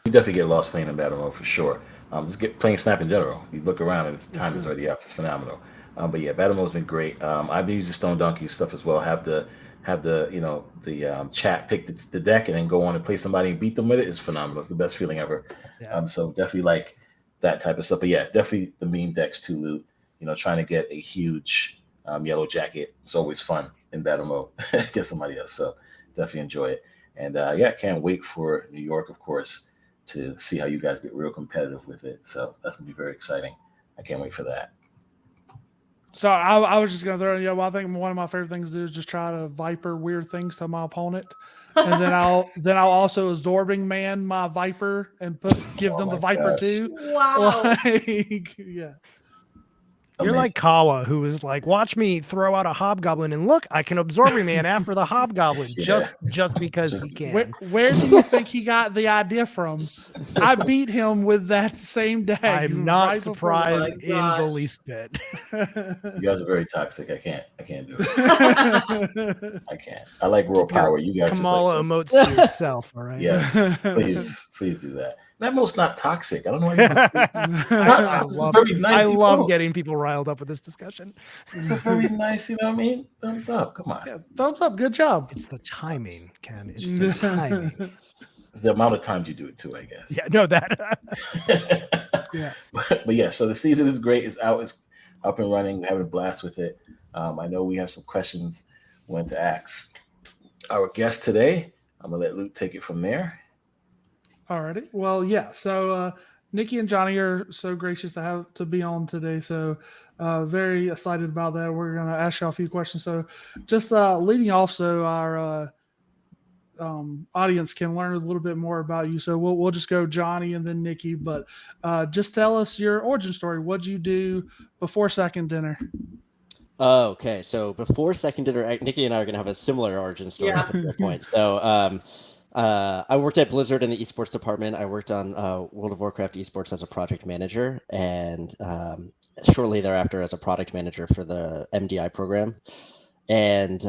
You definitely get lost playing in battle mode for sure. Just playing Snap in general. You look around and time is already up. It's phenomenal. But yeah, battle mode's been great. I've been using Stone Donkey stuff as well. Have the chat pick the deck and then go on and play somebody and beat them with it. It's phenomenal. It's the best feeling ever. Yeah. So definitely like that type of stuff. But yeah, definitely the meme decks too, Loot. Trying to get a huge yellow jacket. It's always fun in battle mode against somebody else. So definitely enjoy it. And can't wait for New York, of course, to see how you guys get real competitive with it. So that's gonna be very exciting. I can't wait for that. So I was just gonna throw in, well, I think one of my favorite things to do is just try to viper weird things to my opponent. And then I'll also absorbing man my viper and give them the my viper gosh. too. Wow. Like, yeah. You're like Kawa, who is like, watch me throw out a hobgoblin and look, I can absorb a man after the hobgoblin Yeah. just because he can. Where do you think he got the idea from? I beat him with that same deck. I'm not right before surprised Oh my in the gosh. least bit. You guys are very toxic. I can't do it. I can't. I like raw Keep your power. You guys Kamala just emotes to yourself, all right? yes, please do that. That most not toxic. I don't know why you I very nice. I love getting people riled up with this discussion. It's a very nice, you know what I mean? Thumbs up. Come on. Yeah, thumbs up. Good job. It's the timing, Ken. It's the timing. It's the amount of times you do it too, I guess. Yeah, no, that. Yeah. But yeah, so the season is great. It's out. It's up and running. We're having a blast with it. I know we have some questions when to ask our guest today. I'm gonna let Luke take it from there. Alrighty. Well, yeah. So Nikki and Johnny are so gracious to be on today. So very excited about that. We're gonna ask you a few questions. So just leading off, so our audience can learn a little bit more about you. So we'll just go Johnny and then Nikki. But just tell us your origin story. What'd you do before second dinner? Okay, so before second dinner, Nikki and I are going to have a similar origin story Yeah. at the point. So I worked at Blizzard in the esports department. I worked on World of Warcraft esports as a project manager, and shortly thereafter as a product manager for the MDI program. And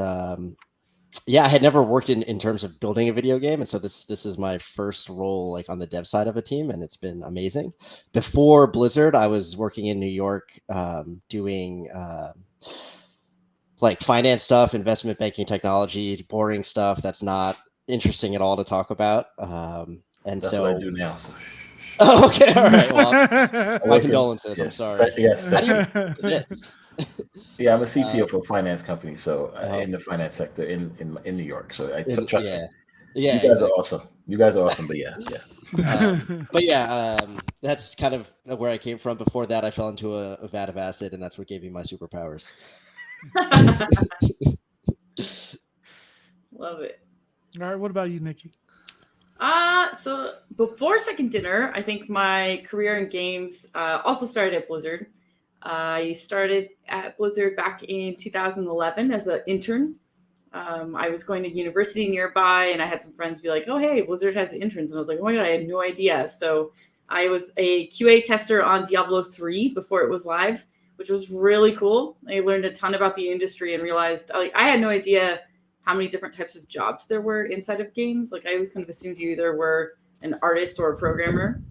yeah, I had never worked in terms of building a video game, and so this is my first role like on the dev side of a team, and it's been amazing. Before Blizzard, I was working in New York doing like finance stuff, investment banking technology, boring stuff that's not interesting at all to talk about. And That's so what I do now. So oh, okay, all right. Well, my condolences. I'm yes, sorry. Yes. How do you do this? Yeah, I'm a CTO for a finance company, so Oh. in the finance sector in New York. So trust me. Yeah, You guys exactly. are awesome. You guys are awesome. But yeah. But yeah, that's kind of where I came from. Before that, I fell into a vat of acid, and that's what gave me my superpowers. Love it. All right. What about you, Nikki? So before second dinner, I think my career in games also started at Blizzard. I started at Blizzard back in 2011 as an intern. I was going to university nearby, and I had some friends be like, "Oh, hey, Blizzard has interns," and I was like, "Oh my god, I had no idea." So I was a QA tester on Diablo 3 before it was live, which was really cool. I learned a ton about the industry and realized I had no idea how many different types of jobs there were inside of games. Like I always kind of assumed you either were an artist or a programmer.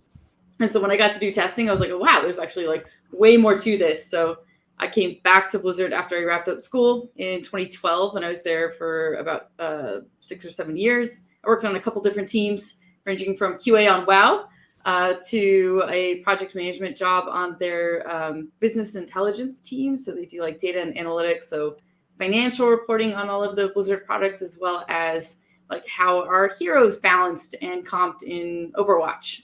And so when I got to do testing, I was like, oh, wow, there's actually like way more to this. So I came back to Blizzard after I wrapped up school in 2012, and I was there for about 6 or 7 years. I worked on a couple different teams, ranging from QA on WoW to a project management job on their business intelligence team. So they do like data and analytics, so financial reporting on all of the Blizzard products, as well as like how our heroes balanced and comped in Overwatch.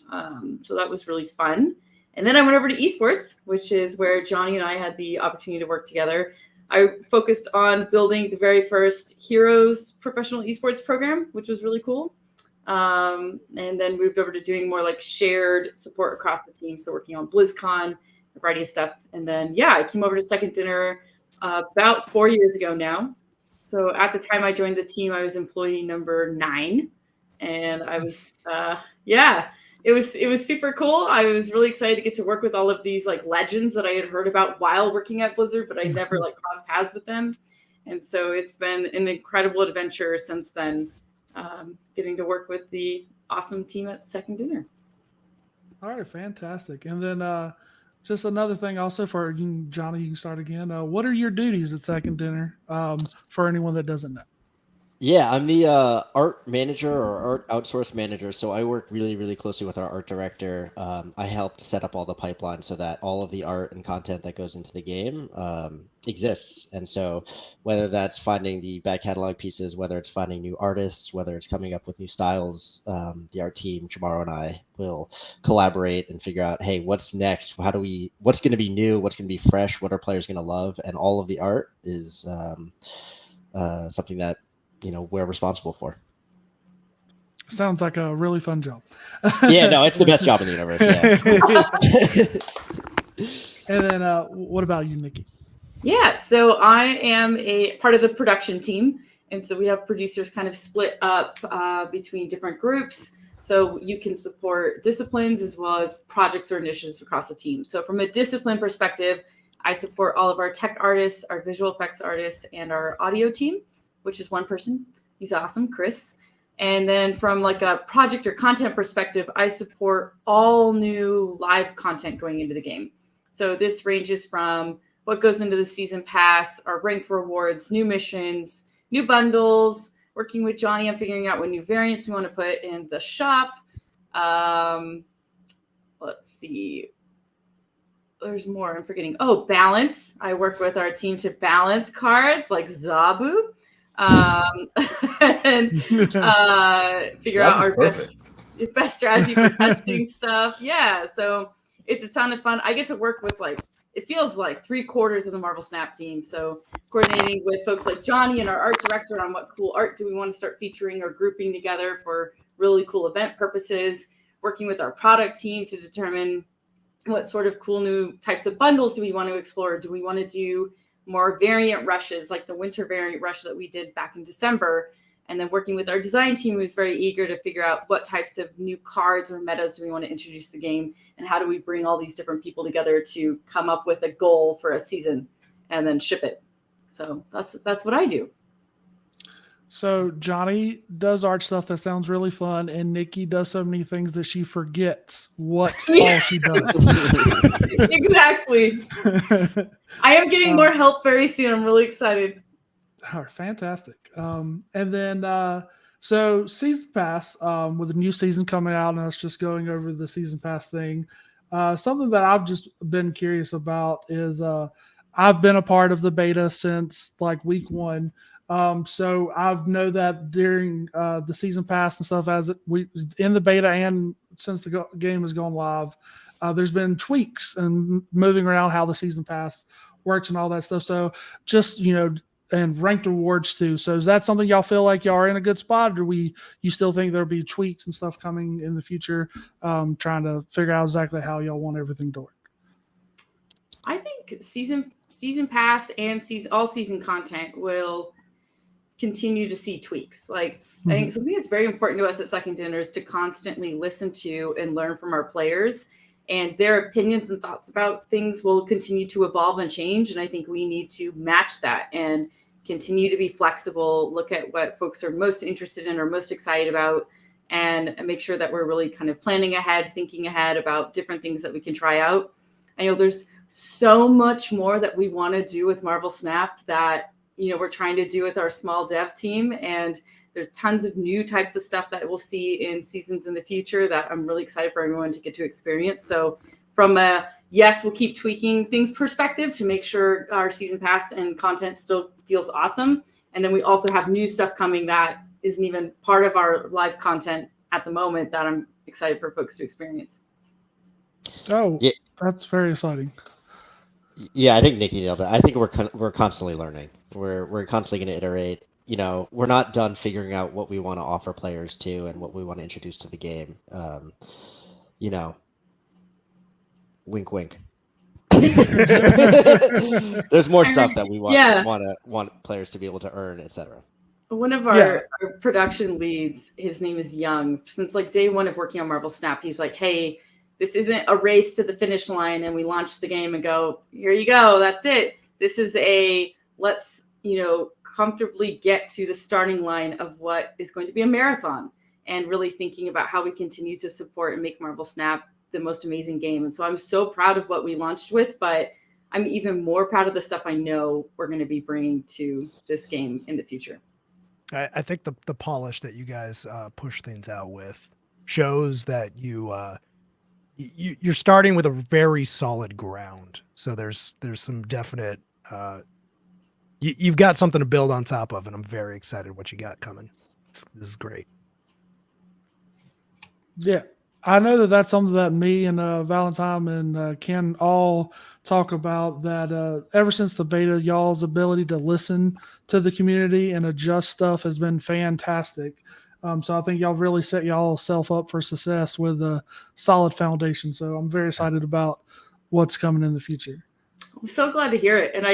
So that was really fun. And then I went over to esports, which is where Johnny and I had the opportunity to work together. I focused on building the very first Heroes professional esports program, which was really cool. And then moved over to doing more like shared support across the team. So working on BlizzCon, a variety of stuff. And then, yeah, I came over to Second Dinner about 4 years ago now. So at the time I joined the team, I was employee number 9. And I was, it was super cool. I was really excited to get to work with all of these like legends that I had heard about while working at Blizzard, but I never like crossed paths with them. And so it's been an incredible adventure since then, getting to work with the awesome team at Second Dinner. All right, fantastic. And then just another thing also for you, Johnny, you can start again. What are your duties at Second Dinner for anyone that doesn't know? Yeah, I'm the art manager or art outsource manager. So I work really, really closely with our art director. I helped set up all the pipeline so that all of the art and content that goes into the game exists. And so whether that's finding the back catalog pieces, whether it's finding new artists, whether it's coming up with new styles, the art team, Jamaro and I will collaborate and figure out, hey, what's next? What's going to be new? What's going to be fresh? What are players going to love? And all of the art is something that we're responsible for. Sounds like a really fun job. Yeah, no, it's the best job in the universe. Yeah. And then what about you, Nikki? Yeah, so I am a part of the production team. And so we have producers kind of split up between different groups. So you can support disciplines as well as projects or initiatives across the team. So from a discipline perspective, I support all of our tech artists, our visual effects artists, and our audio team, which is one person. He's awesome, Chris. And then from like a project or content perspective, I support all new live content going into the game. So this ranges from what goes into the season pass, our ranked rewards, new missions, new bundles, working with Johnny on figuring out what new variants we want to put in the shop. Let's see. There's more. I'm forgetting. Oh, balance. I work with our team to balance cards like Zabu. And figure out our best strategy for testing stuff. Yeah. So it's a ton of fun. I get to work with it feels like 3/4 of the Marvel Snap team. So coordinating with folks like Johnny and our art director on what cool art do we want to start featuring or grouping together for really cool event purposes, working with our product team to determine what sort of cool new types of bundles do we want to explore? Do we want to do more variant rushes like the winter variant rush that we did back in December? And then working with our design team, who's very eager to figure out what types of new cards or metas do we want to introduce to the game, and how do we bring all these different people together to come up with a goal for a season and then ship it. So that's what I do. So Johnny does art stuff that sounds really fun, and Nikki does so many things that she forgets what all she does. Exactly. I am getting more help very soon. I'm really excited. All right, fantastic. And then so season pass, with the new season coming out and us just going over the season pass thing, something that I've just been curious about is I've been a part of the beta since like week 1. So I know that during the season pass and stuff, we in the beta and since the game has gone live, there's been tweaks and moving around how the season pass works and all that stuff. So just and ranked rewards too. So is that something y'all feel like y'all are in a good spot, or you still think there'll be tweaks and stuff coming in the future? Trying to figure out exactly how y'all want everything to work. I think season pass and all season content will continue to see tweaks. I think something that's very important to us at Second Dinner is to constantly listen to and learn from our players, and their opinions and thoughts about things will continue to evolve and change. And I think we need to match that and continue to be flexible, look at what folks are most interested in or most excited about, and make sure that we're really kind of planning ahead, thinking ahead about different things that we can try out. I know there's so much more that we want to do with Marvel Snap that we're trying to do with our small dev team, and there's tons of new types of stuff that we'll see in seasons in the future that I'm really excited for everyone to get to experience. So from a yes, we'll keep tweaking things perspective to make sure our season pass and content still feels awesome. And then we also have new stuff coming that isn't even part of our live content at the moment that I'm excited for folks to experience. Oh, yeah. That's very exciting. Yeah, I think Nikki nailed it. I think we're constantly learning. We're constantly going to iterate. We're not done figuring out what we want to offer players to and what we want to introduce to the game. Wink, wink. There's more stuff that we want players to be able to earn, etc. One of our production leads, his name is Young. Since day 1 of working on Marvel Snap, he's like, hey, this isn't a race to the finish line and we launch the game and go, here you go, that's it. This is let's, comfortably get to the starting line of what is going to be a marathon, and really thinking about how we continue to support and make Marvel Snap the most amazing game. And so I'm so proud of what we launched with, but I'm even more proud of the stuff I know we're going to be bringing to this game in the future. I think the polish that you guys push things out with shows that you're starting with a very solid ground. So there's some definite you've got something to build on top of, and I'm very excited what you got coming. This is great. Yeah, I know that's something that me and Valentine and Ken all talk about. That ever since the beta, y'all's ability to listen to the community and adjust stuff has been fantastic. So I think y'all really set y'all self up for success with a solid foundation. So I'm very excited about what's coming in the future. I'm so glad to hear it. And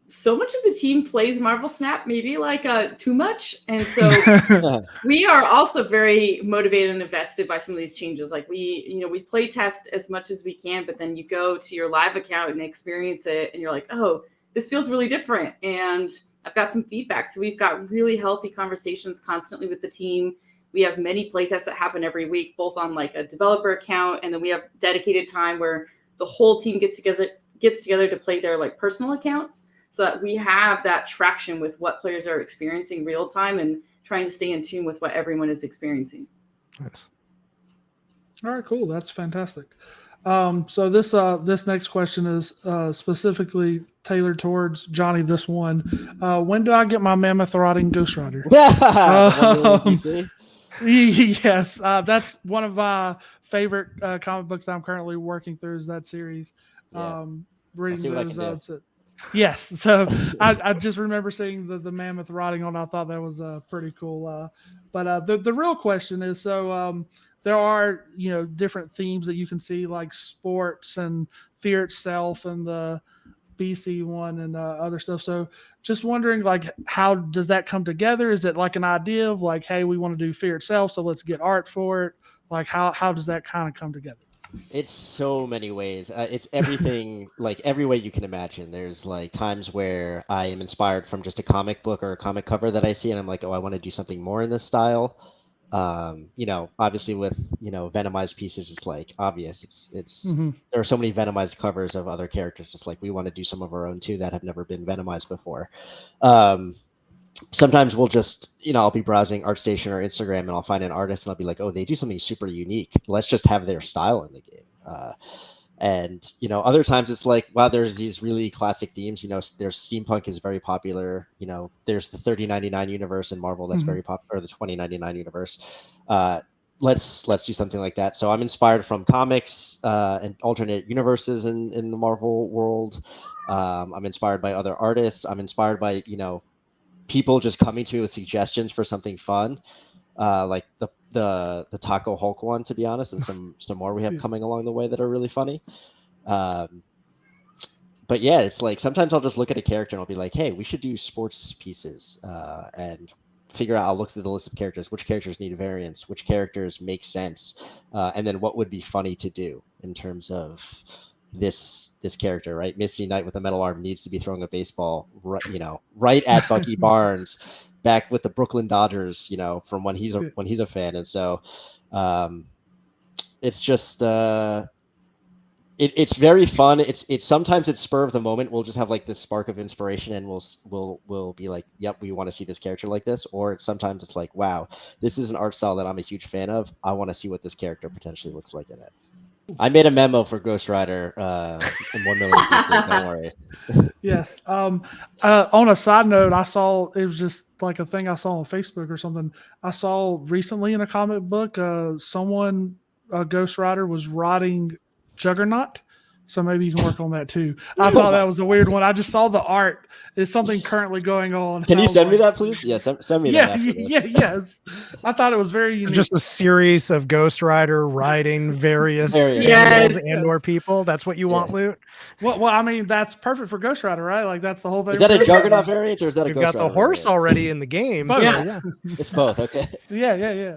so much of the team plays Marvel Snap, maybe like too much. And so we are also very motivated and invested by some of these changes. Like we play test as much as we can, but then you go to your live account and experience it and you're like, oh, this feels really different. And I've got some feedback. So we've got really healthy conversations constantly with the team. We have many play tests that happen every week, both on like a developer account. And then we have dedicated time where the whole team gets together to play their like personal accounts, so that we have that traction with what players are experiencing real time and trying to stay in tune with what everyone is experiencing. Nice. All right, cool. That's fantastic. So this next question is specifically tailored towards Johnny. This one, when do I get my Mammoth Rotting Ghost Rider? Yes, that's one of my favorite comic books that I'm currently working through. Is that series? Reading those out. Yes, so I just remember seeing the Mammoth Rotting on. I thought that was pretty cool. But the real question is, so there are different themes that you can see, like sports and Fear Itself and the BC one and other stuff. So just wondering, like, how does that come together? Is it like an idea of like, hey, we want to do Fear Itself, so let's get art for it? Like, how does that kind of come together? It's so many ways. It's everything, like every way you can imagine. There's like times where I am inspired from just a comic book or a comic cover that I see, and I'm like, oh, I want to do something more in this style. Obviously with Venomized pieces, it's like obvious. It's there are so many Venomized covers of other characters. It's like we want to do some of our own too that have never been Venomized before. Sometimes we'll just, I'll be browsing ArtStation or Instagram and I'll find an artist and I'll be like, oh, they do something super unique. Let's just have their style in the game. And other times it's like, wow, there's these really classic themes. There's steampunk is very popular. There's the 3099 universe in Marvel that's very popular, or the 2099 universe. Let's do something like that. So I'm inspired from comics and alternate universes in the Marvel world. I'm inspired by other artists. I'm inspired by people just coming to me with suggestions for something fun, like the Taco Hulk one, to be honest, and some more we have coming along the way that are really funny. But yeah, it's like sometimes I'll just look at a character and I'll be like, hey, we should do sports pieces, and figure out. I'll look through the list of characters, which characters need variants, which characters make sense, and then what would be funny to do in terms of this character, right? Misty Knight with a metal arm needs to be throwing a baseball, right at Bucky Barnes, back with the Brooklyn Dodgers, from when he's a fan. And so, it's just it's very fun. It's sometimes it's spur of the moment. We'll just have like this spark of inspiration, and we'll be like, yep, we want to see this character like this. Or sometimes it's like, wow, this is an art style that I'm a huge fan of. I want to see what this character potentially looks like in it. I made a memo for Ghost Rider in 1 million pieces. Don't worry. Yes. On a side note, I saw, it was just like a thing I saw on Facebook or something. I saw recently in a comic book, Ghost Rider was riding Juggernaut. So maybe you can work on that too. I thought that was a weird one. I just saw the art. It's something currently going on. Can you send me that, please? Yeah, send me that. Yes. I thought it was very unique. Just a series of Ghost Rider riding various animals and or people. That's what you want, Loot? Well, I mean, that's perfect for Ghost Rider, right? Like that's the whole thing. Is that a Juggernaut variant or is that a You've Ghost got Rider the horse variant? already in the game. Both. So, Yeah. It's both. Okay. Yeah.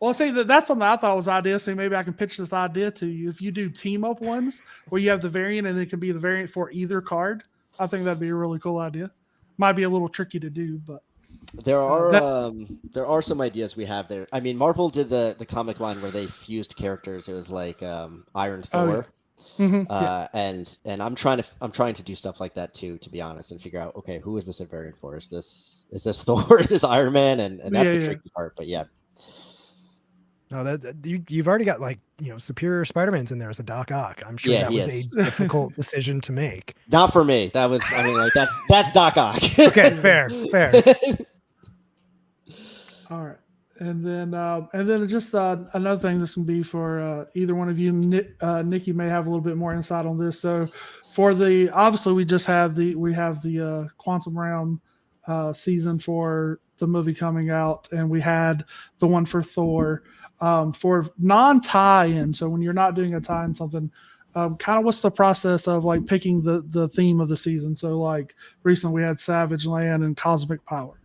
Well, see, that's something I thought was an idea. So maybe I can pitch this idea to you. If you do team up ones where you have the variant and it can be the variant for either card, I think that'd be a really cool idea. Might be a little tricky to do, but there are some ideas we have there. I mean, Marvel did the comic line where they fused characters. It was like Iron Thor. And I'm trying to do stuff like that too, to be honest, and figure out, okay, who is this a variant for? Is this Thor? Is this Iron Man? And that's the tricky part. But yeah. No, you've already got like, superior Spider-Man's in there as a Doc Ock. I'm sure that was a difficult decision to make. Not for me. That was, I mean, like that's Doc Ock. Okay, fair. All right. And then just another thing, this can be for either one of you. Nikki may have a little bit more insight on this. So for obviously we have the Quantum Realm season for the movie coming out, and we had the one for Thor. For non-tie-in, so when you're not doing a tie-in something, kind of what's the process of like picking the theme of the season? So like recently we had Savage Land and Cosmic Power.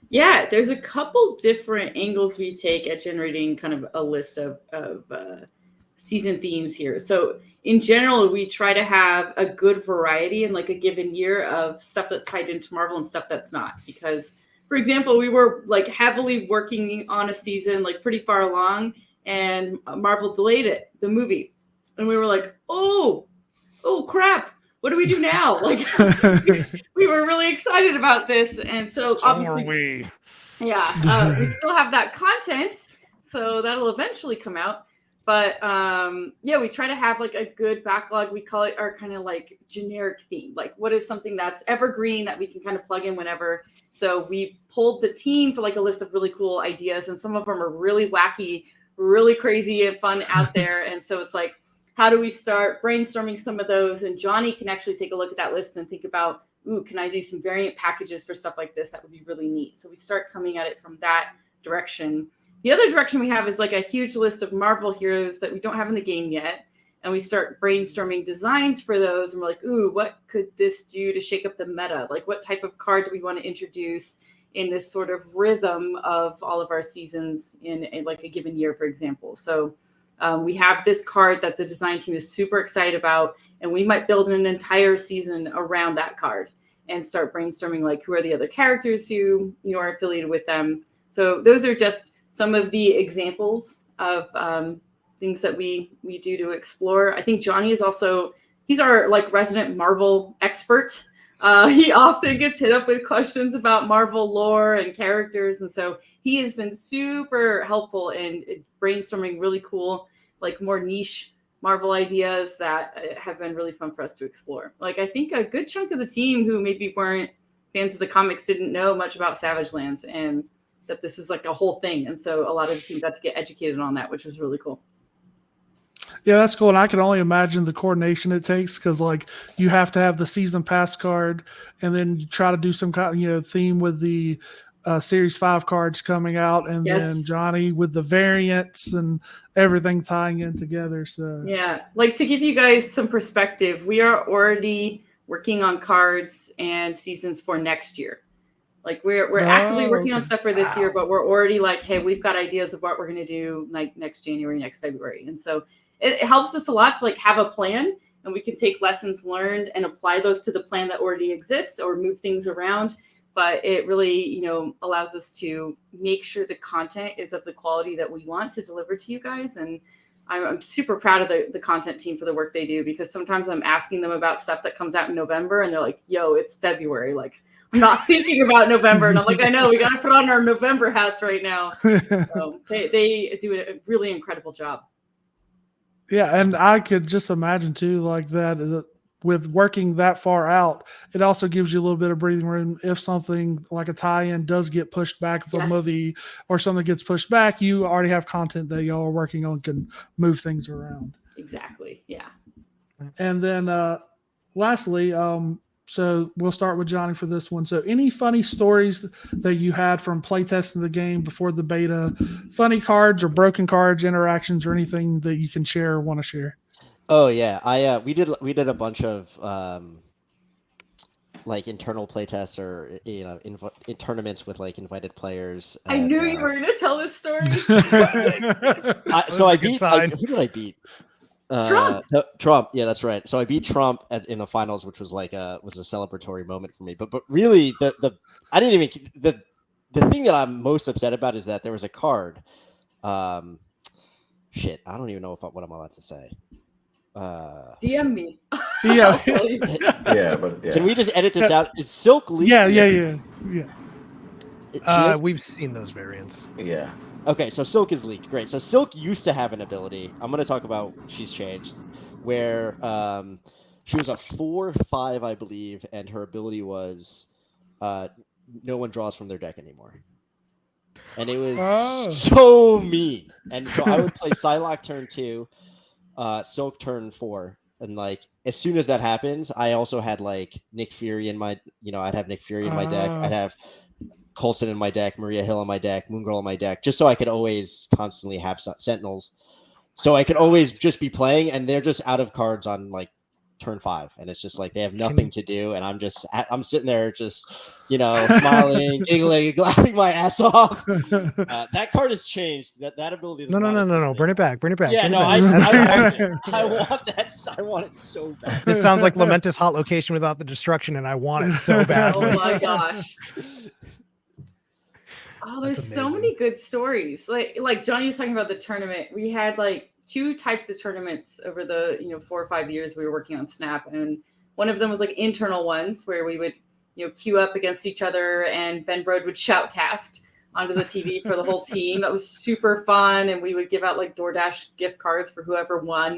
Yeah, there's a couple different angles we take at generating kind of a list of season themes here. So in general, we try to have a good variety in like a given year of stuff that's tied into Marvel and stuff that's not. Because, for example, we were like heavily working on a season like pretty far along, and Marvel delayed the movie. And we were like, oh crap. What do we do now? Like, we were really excited about this, and so obviously, we still have that content, so that'll eventually come out. But we try to have like a good backlog. We call it our kind of like generic theme. Like, what is something that's evergreen that we can kind of plug in whenever? So we pulled the team for like a list of really cool ideas, and some of them are really wacky, really crazy and fun out there. And so it's like, how do we start brainstorming some of those? And Johnny can actually take a look at that list and think about, can I do some variant packages for stuff like this? That would be really neat. So we start coming at it from that direction. The other direction we have is like a huge list of Marvel heroes that we don't have in the game yet. And we start brainstorming designs for those. And we're like, what could this do to shake up the meta? Like, what type of card do we want to introduce in this sort of rhythm of all of our seasons in like a given year, for example? So we have this card that the design team is super excited about, and we might build an entire season around that card and start brainstorming like who are the other characters who are affiliated with them. So those are just some of the examples of things that we do to explore. I think Johnny is he's our like resident Marvel expert. He often gets hit up with questions about Marvel lore and characters. And so he has been super helpful in brainstorming really cool, like more niche Marvel ideas that have been really fun for us to explore. Like, I think a good chunk of the team who maybe weren't fans of the comics didn't know much about Savage Lands and that this was like a whole thing. And so a lot of the team got to get educated on that, which was really cool. Yeah, that's cool. And I can only imagine the coordination it takes, because like you have to have the season pass card, and then you try to do some kind of theme with the Series 5 cards coming out, and then Johnny with the variants and everything tying in together. So yeah, like to give you guys some perspective, we are already working on cards and seasons for next year. Like we're actively working on stuff for this year, but we're already like, hey, we've got ideas of what we're going to do like next January, next February. And so it helps us a lot to like have a plan, and we can take lessons learned and apply those to the plan that already exists or move things around. But it really, allows us to make sure the content is of the quality that we want to deliver to you guys. And I'm super proud of the content team for the work they do, because sometimes I'm asking them about stuff that comes out in November and they're like, yo, it's February. Like, I'm not thinking about November. And I'm like, I know, we got to put on our November hats right now. So they do a really incredible job. Yeah, and I could just imagine too, like that with working that far out, it also gives you a little bit of breathing room. If something like a tie-in does get pushed back, if a movie or something gets pushed back, you already have content that y'all are working on, can move things around. Exactly. Yeah. And then lastly, so we'll start with Johnny for this one. So any funny stories that you had from playtesting the game before the beta, funny cards or broken cards, interactions, or anything that you can share or want to share? Oh yeah, we did a bunch of like internal playtests, or in tournaments with like invited players. I knew you were gonna tell this story. So I beat. Who did I beat? Trump. Trump. Yeah, that's right. So I beat Trump in the finals, which was like was a celebratory moment for me. But really, I didn't even the thing that I'm most upset about is that there was a card. Shit, I don't even know what I'm allowed to say. DM me. Yeah. I'll tell you. Can we just edit this out? Is Silk leaked? Yeah. We've seen those variants. Yeah. Okay, so Silk is leaked. Great. So Silk used to have an ability. I'm going to talk about she's changed, where she was a 4/5, I believe, and her ability was no one draws from their deck anymore. And it was so mean. And so I would play Psylocke turn 2, Silk turn 4. And like as soon as that happens, I also had like Nick Fury in my, I'd have Nick Fury in my deck. I'd have Coulson in my deck, Maria Hill in my deck, Moon Girl in my deck, just so I could always constantly have Sentinels. So I could always just be playing, and they're just out of cards on like turn 5, and it's just like they have nothing to do, and I'm sitting there just smiling, giggling, laughing my ass off. That card has changed. That ability. No. Bring it back. Yeah, no. I want it. I want that. I want it so bad. This sounds like Lamentis Hot Location without the destruction, and I want it so badly. Oh my gosh. Oh, there's so many good stories. Like Johnny was talking about the tournament. We had like 2 types of tournaments over the 4 or 5 years we were working on Snap, and one of them was like internal ones where we would queue up against each other, and Ben Brode would shoutcast onto the TV for the whole team. That was super fun, and we would give out like DoorDash gift cards for whoever won,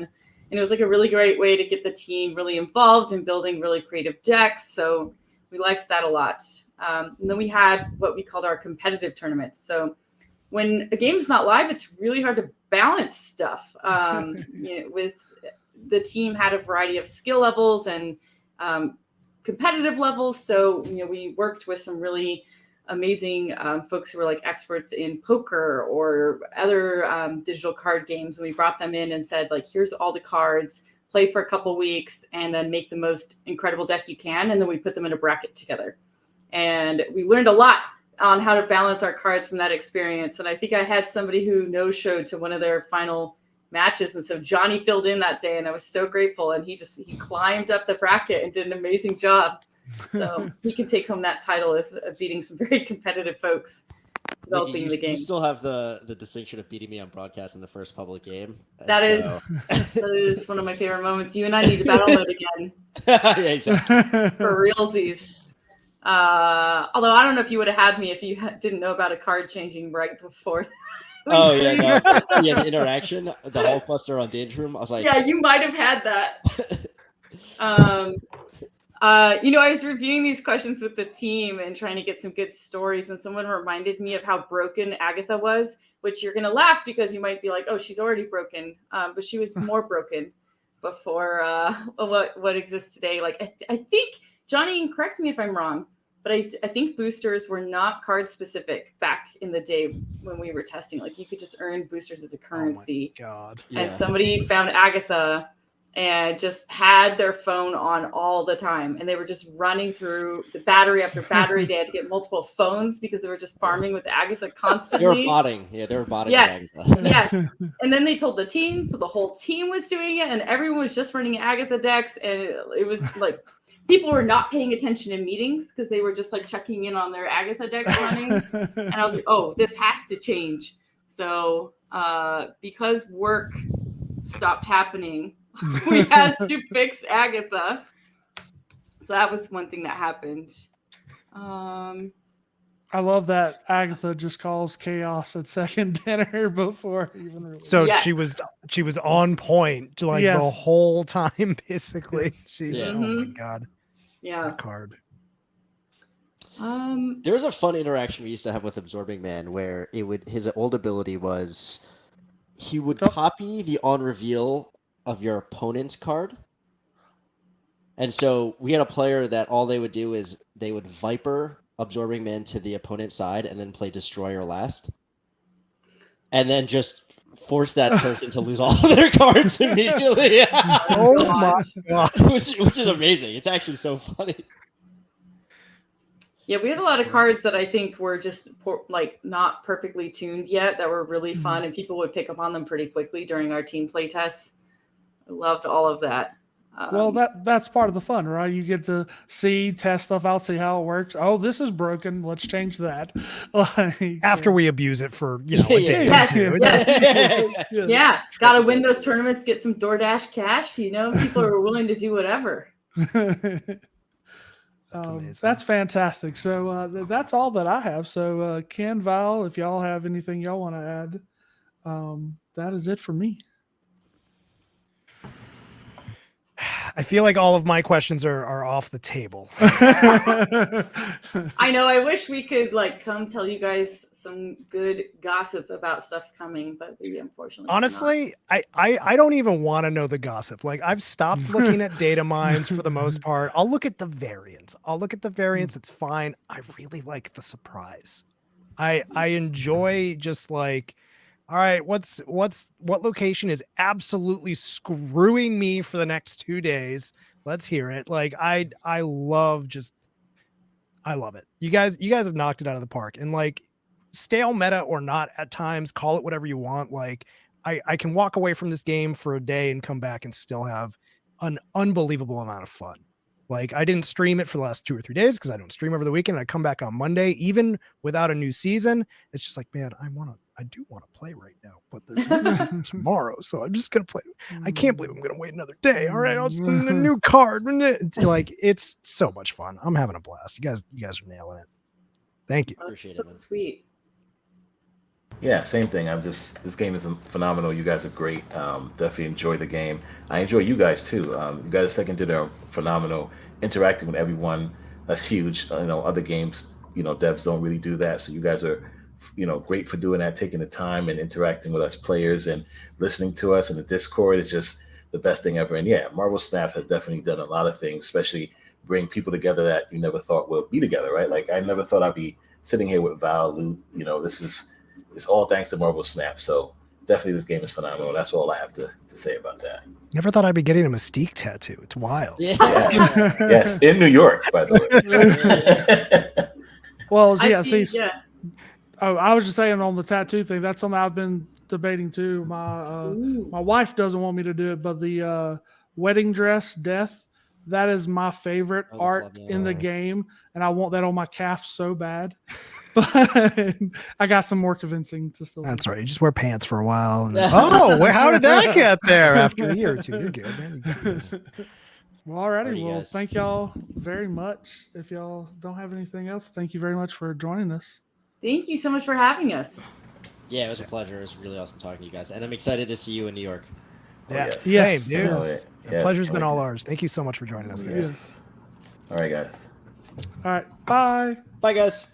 and it was like a really great way to get the team really involved in building really creative decks. So we liked that a lot. And then we had what we called our competitive tournaments. So when a game's not live, it's really hard to balance stuff. With the team had a variety of skill levels and competitive levels. So we worked with some really amazing folks who were like experts in poker or other digital card games. And we brought them in and said, like, here's all the cards, play for a couple weeks, and then make the most incredible deck you can. And then we put them in a bracket together. And we learned a lot on how to balance our cards from that experience. And I think I had somebody who no-showed to one of their final matches. And so Johnny filled in that day, and I was so grateful. And he climbed up the bracket and did an amazing job. So he can take home that title of beating some very competitive folks developing the game. You still have the distinction of beating me on broadcast in the first public game. That is one of my favorite moments. You and I need to battle it again. Yeah, exactly. For realsies. Although I don't know if you would have had me if you didn't know about a card changing right before. Oh yeah, no. Yeah, the interaction, the Hulkbuster on Danger Room. I was like, yeah, you might have had that. I was reviewing these questions with the team and trying to get some good stories, and someone reminded me of how broken Agatha was, which you're gonna laugh because you might be like, oh, she's already broken, but she was more broken before what exists today. Like I think. Johnny, correct me if I'm wrong, but I think boosters were not card specific back in the day when we were testing. Like you could just earn boosters as a currency. Oh my God. And somebody found Agatha and just had their phone on all the time. And they were just running through the battery after battery. They had to get multiple phones because they were just farming with Agatha constantly. They were botting. Yeah, they were botting. Yes. Yes. And then they told the team. So the whole team was doing it. And everyone was just running Agatha decks. And it was like... People were not paying attention in meetings because they were just like checking in on their Agatha decks running. And I was like, oh, this has to change. So because work stopped happening, we had to fix Agatha. So that was one thing that happened. I love that Agatha just calls chaos at second dinner before even release. So yes. she was on point like the whole time basically. Yes. Oh my God. Yeah. That card. There was a fun interaction we used to have with Absorbing Man where his old ability was he would copy the on reveal of your opponent's card. And so we had a player that all they would do is they would Viper Absorbing Man to the opponent's side and then play Destroyer last. And then just force that person to lose all of their cards immediately. Oh my God. Which is amazing. It's actually so funny. Yeah, we had a lot of cards that I think were just not perfectly tuned yet that were really fun, and people would pick up on them pretty quickly during our team play tests. I loved all of that. Well, that's part of the fun, right? You get to test stuff out, see how it works. Oh, this is broken. Let's change that. Like, After we abuse it for, you know, a day Yes, or two. yes. Yeah, got to win exactly those tournaments, get some DoorDash cash. You know, people are willing to do whatever. That's fantastic. So that's all that I have. So Ken, Val, if y'all have anything y'all want to add, that is it for me. I feel like all of my questions are off the table. I know. I wish we could like come tell you guys some good gossip about stuff coming, but we unfortunately Honestly, I don't even want to know the gossip. Like, I've stopped looking at data mines for the most part. I'll look at the variance. It's fine. I really like the surprise. I enjoy just like, all right, what location is absolutely screwing me for the next 2 days? Let's hear it. Like, I love it. You guys have knocked it out of the park. And like, stale meta or not, at times, call it whatever you want. Like, I can walk away from this game for a day and come back and still have an unbelievable amount of fun. Like, I didn't stream it for the last 2 or 3 days because I don't stream over the weekend. I come back on Monday, even without a new season. It's just like, man, I do want to play right now, but there's a new season tomorrow, so I'm just gonna play. I can't believe I'm gonna wait another day. All right, I'll send a new card. It's like, it's so much fun. I'm having a blast. You guys are nailing it. Thank you. Appreciate so it, man. sweet. Yeah, same thing. This game is phenomenal. You guys are great. Definitely enjoy the game. I enjoy you guys too. You guys second to are phenomenal. Interacting with everyone, that's huge. Other games, devs don't really do that. So you guys are, great for doing that, taking the time and interacting with us players and listening to us in the Discord is just the best thing ever. And yeah, Marvel Snap has definitely done a lot of things, especially bring people together that you never thought would be together, right? Like, I never thought I'd be sitting here with Val, Luke. It's all thanks to Marvel Snap. So definitely this game is phenomenal. That's all I have to say about that. Never thought I'd be getting a Mystique tattoo. It's wild. Yeah. Yes, in New York, by the way. Well, I yeah, think- see, yeah. oh, I was just saying on the tattoo thing, that's something I've been debating too. My wife doesn't want me to do it, but the wedding dress death, that is my favorite I art love that. in the game, and I want that on my calf so bad. But I got some more convincing to still do. That's right. You just wear pants for a while. And then, how did that get there? After a year or two, you're good, man. You got this. Well, alrighty. Alrighty, Well, guys. thank y'all very much. If y'all don't have anything else, thank you very much for joining us. Thank you so much for having us. Yeah, it was a pleasure. It was really awesome talking to you guys, and I'm excited to see you in New York. Yeah, yes. same, Yes. dude. Oh, Yes. yeah. The Yes. pleasure's been Oh, all yes. ours. Thank you so much for joining us, guys. Yes. All right, guys. All right. Bye. Bye, guys.